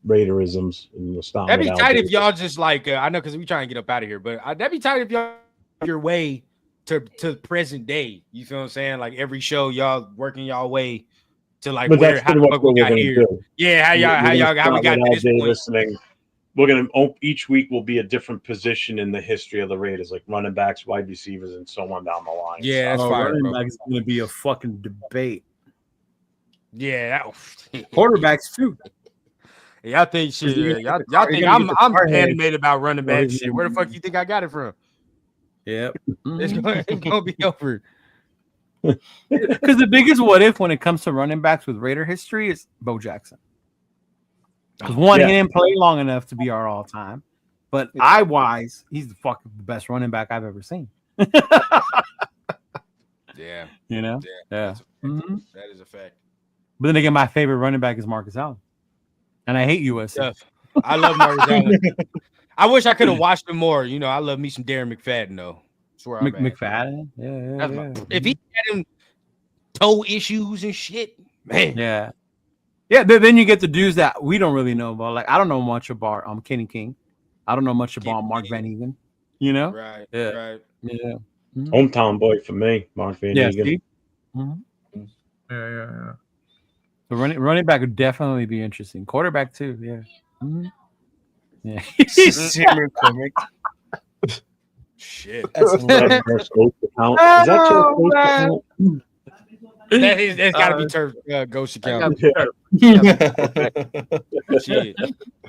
Raiderisms. And we're starting. That'd be tight if y'all just like I know because we trying to get up out of here, but that'd be tight if y'all your way to present day. You feel what I'm saying? Like every show y'all working y'all way to like where how the fuck we got here. Do. Yeah, how we got to this point. We're gonna each week will be a different position in the history of the Raiders, like running backs, wide receivers, and so on down the line. Yeah, that's fire. Running back is gonna be a fucking debate. Yeah, quarterbacks too. Y'all think shit? Y'all think I'm animated about running back shit? Where the fuck you think I got it from? Yep, it's gonna be over. Because the biggest what if when it comes to running backs with Raider history is Bo Jackson. Because he didn't play long enough to be our all-time, but eye-wise, he's the fucking best running back I've ever seen. Yeah, yeah. That is a fact. But then again, my favorite running back is Marcus Allen, and I hate USC. I love Marcus Allen. I wish I could have watched him more. I love me some Darren McFadden though. McFadden, yeah. If he had him toe issues and shit, man. Yeah. Yeah, then you get the dudes that we don't really know about. Like I don't know much about Kenny King. I don't know much about Mark Van Egan. Right. Yeah. Right. Yeah. Hometown boy for me, Mark Van Egan. Yeah. So running back would definitely be interesting. Quarterback too. Yeah. Yeah. Shit. That's That's got to be turf ghost account. Shit.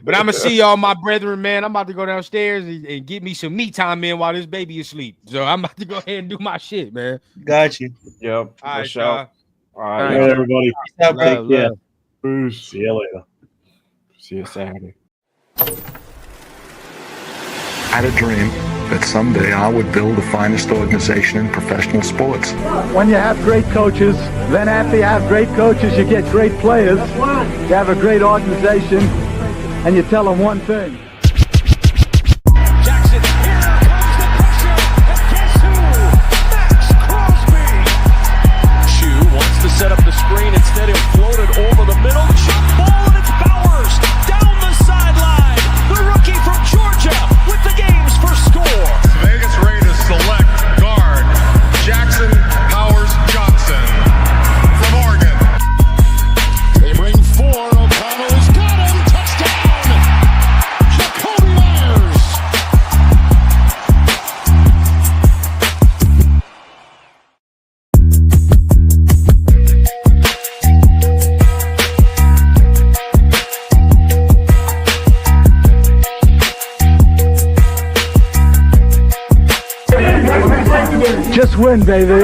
But I'm gonna see y'all, my brethren, man. I'm about to go downstairs and get me some me time in while this baby is asleep. So I'm about to go ahead and do my shit, man. Got you. Yep. All right, All right, everybody. Love. See you later. See you Saturday. I had a dream that someday I would build the finest organization in professional sports. When you have great coaches, then after you have great coaches, you get great players. You have a great organization, and you tell them one thing. Jackson, here comes the pressure, and guess who? Max Crosby! Chu wants to set up the screen, instead he'll float it over the middle. Jump ball, and it's Bowers down the sideline. The rookie from Georgia with the game's first score. Vegas Raiders select guard Jackson Powers Johnson from Oregon. They bring four. O'Connell's got him. Touchdown! Jacoby Myers. Just win, baby.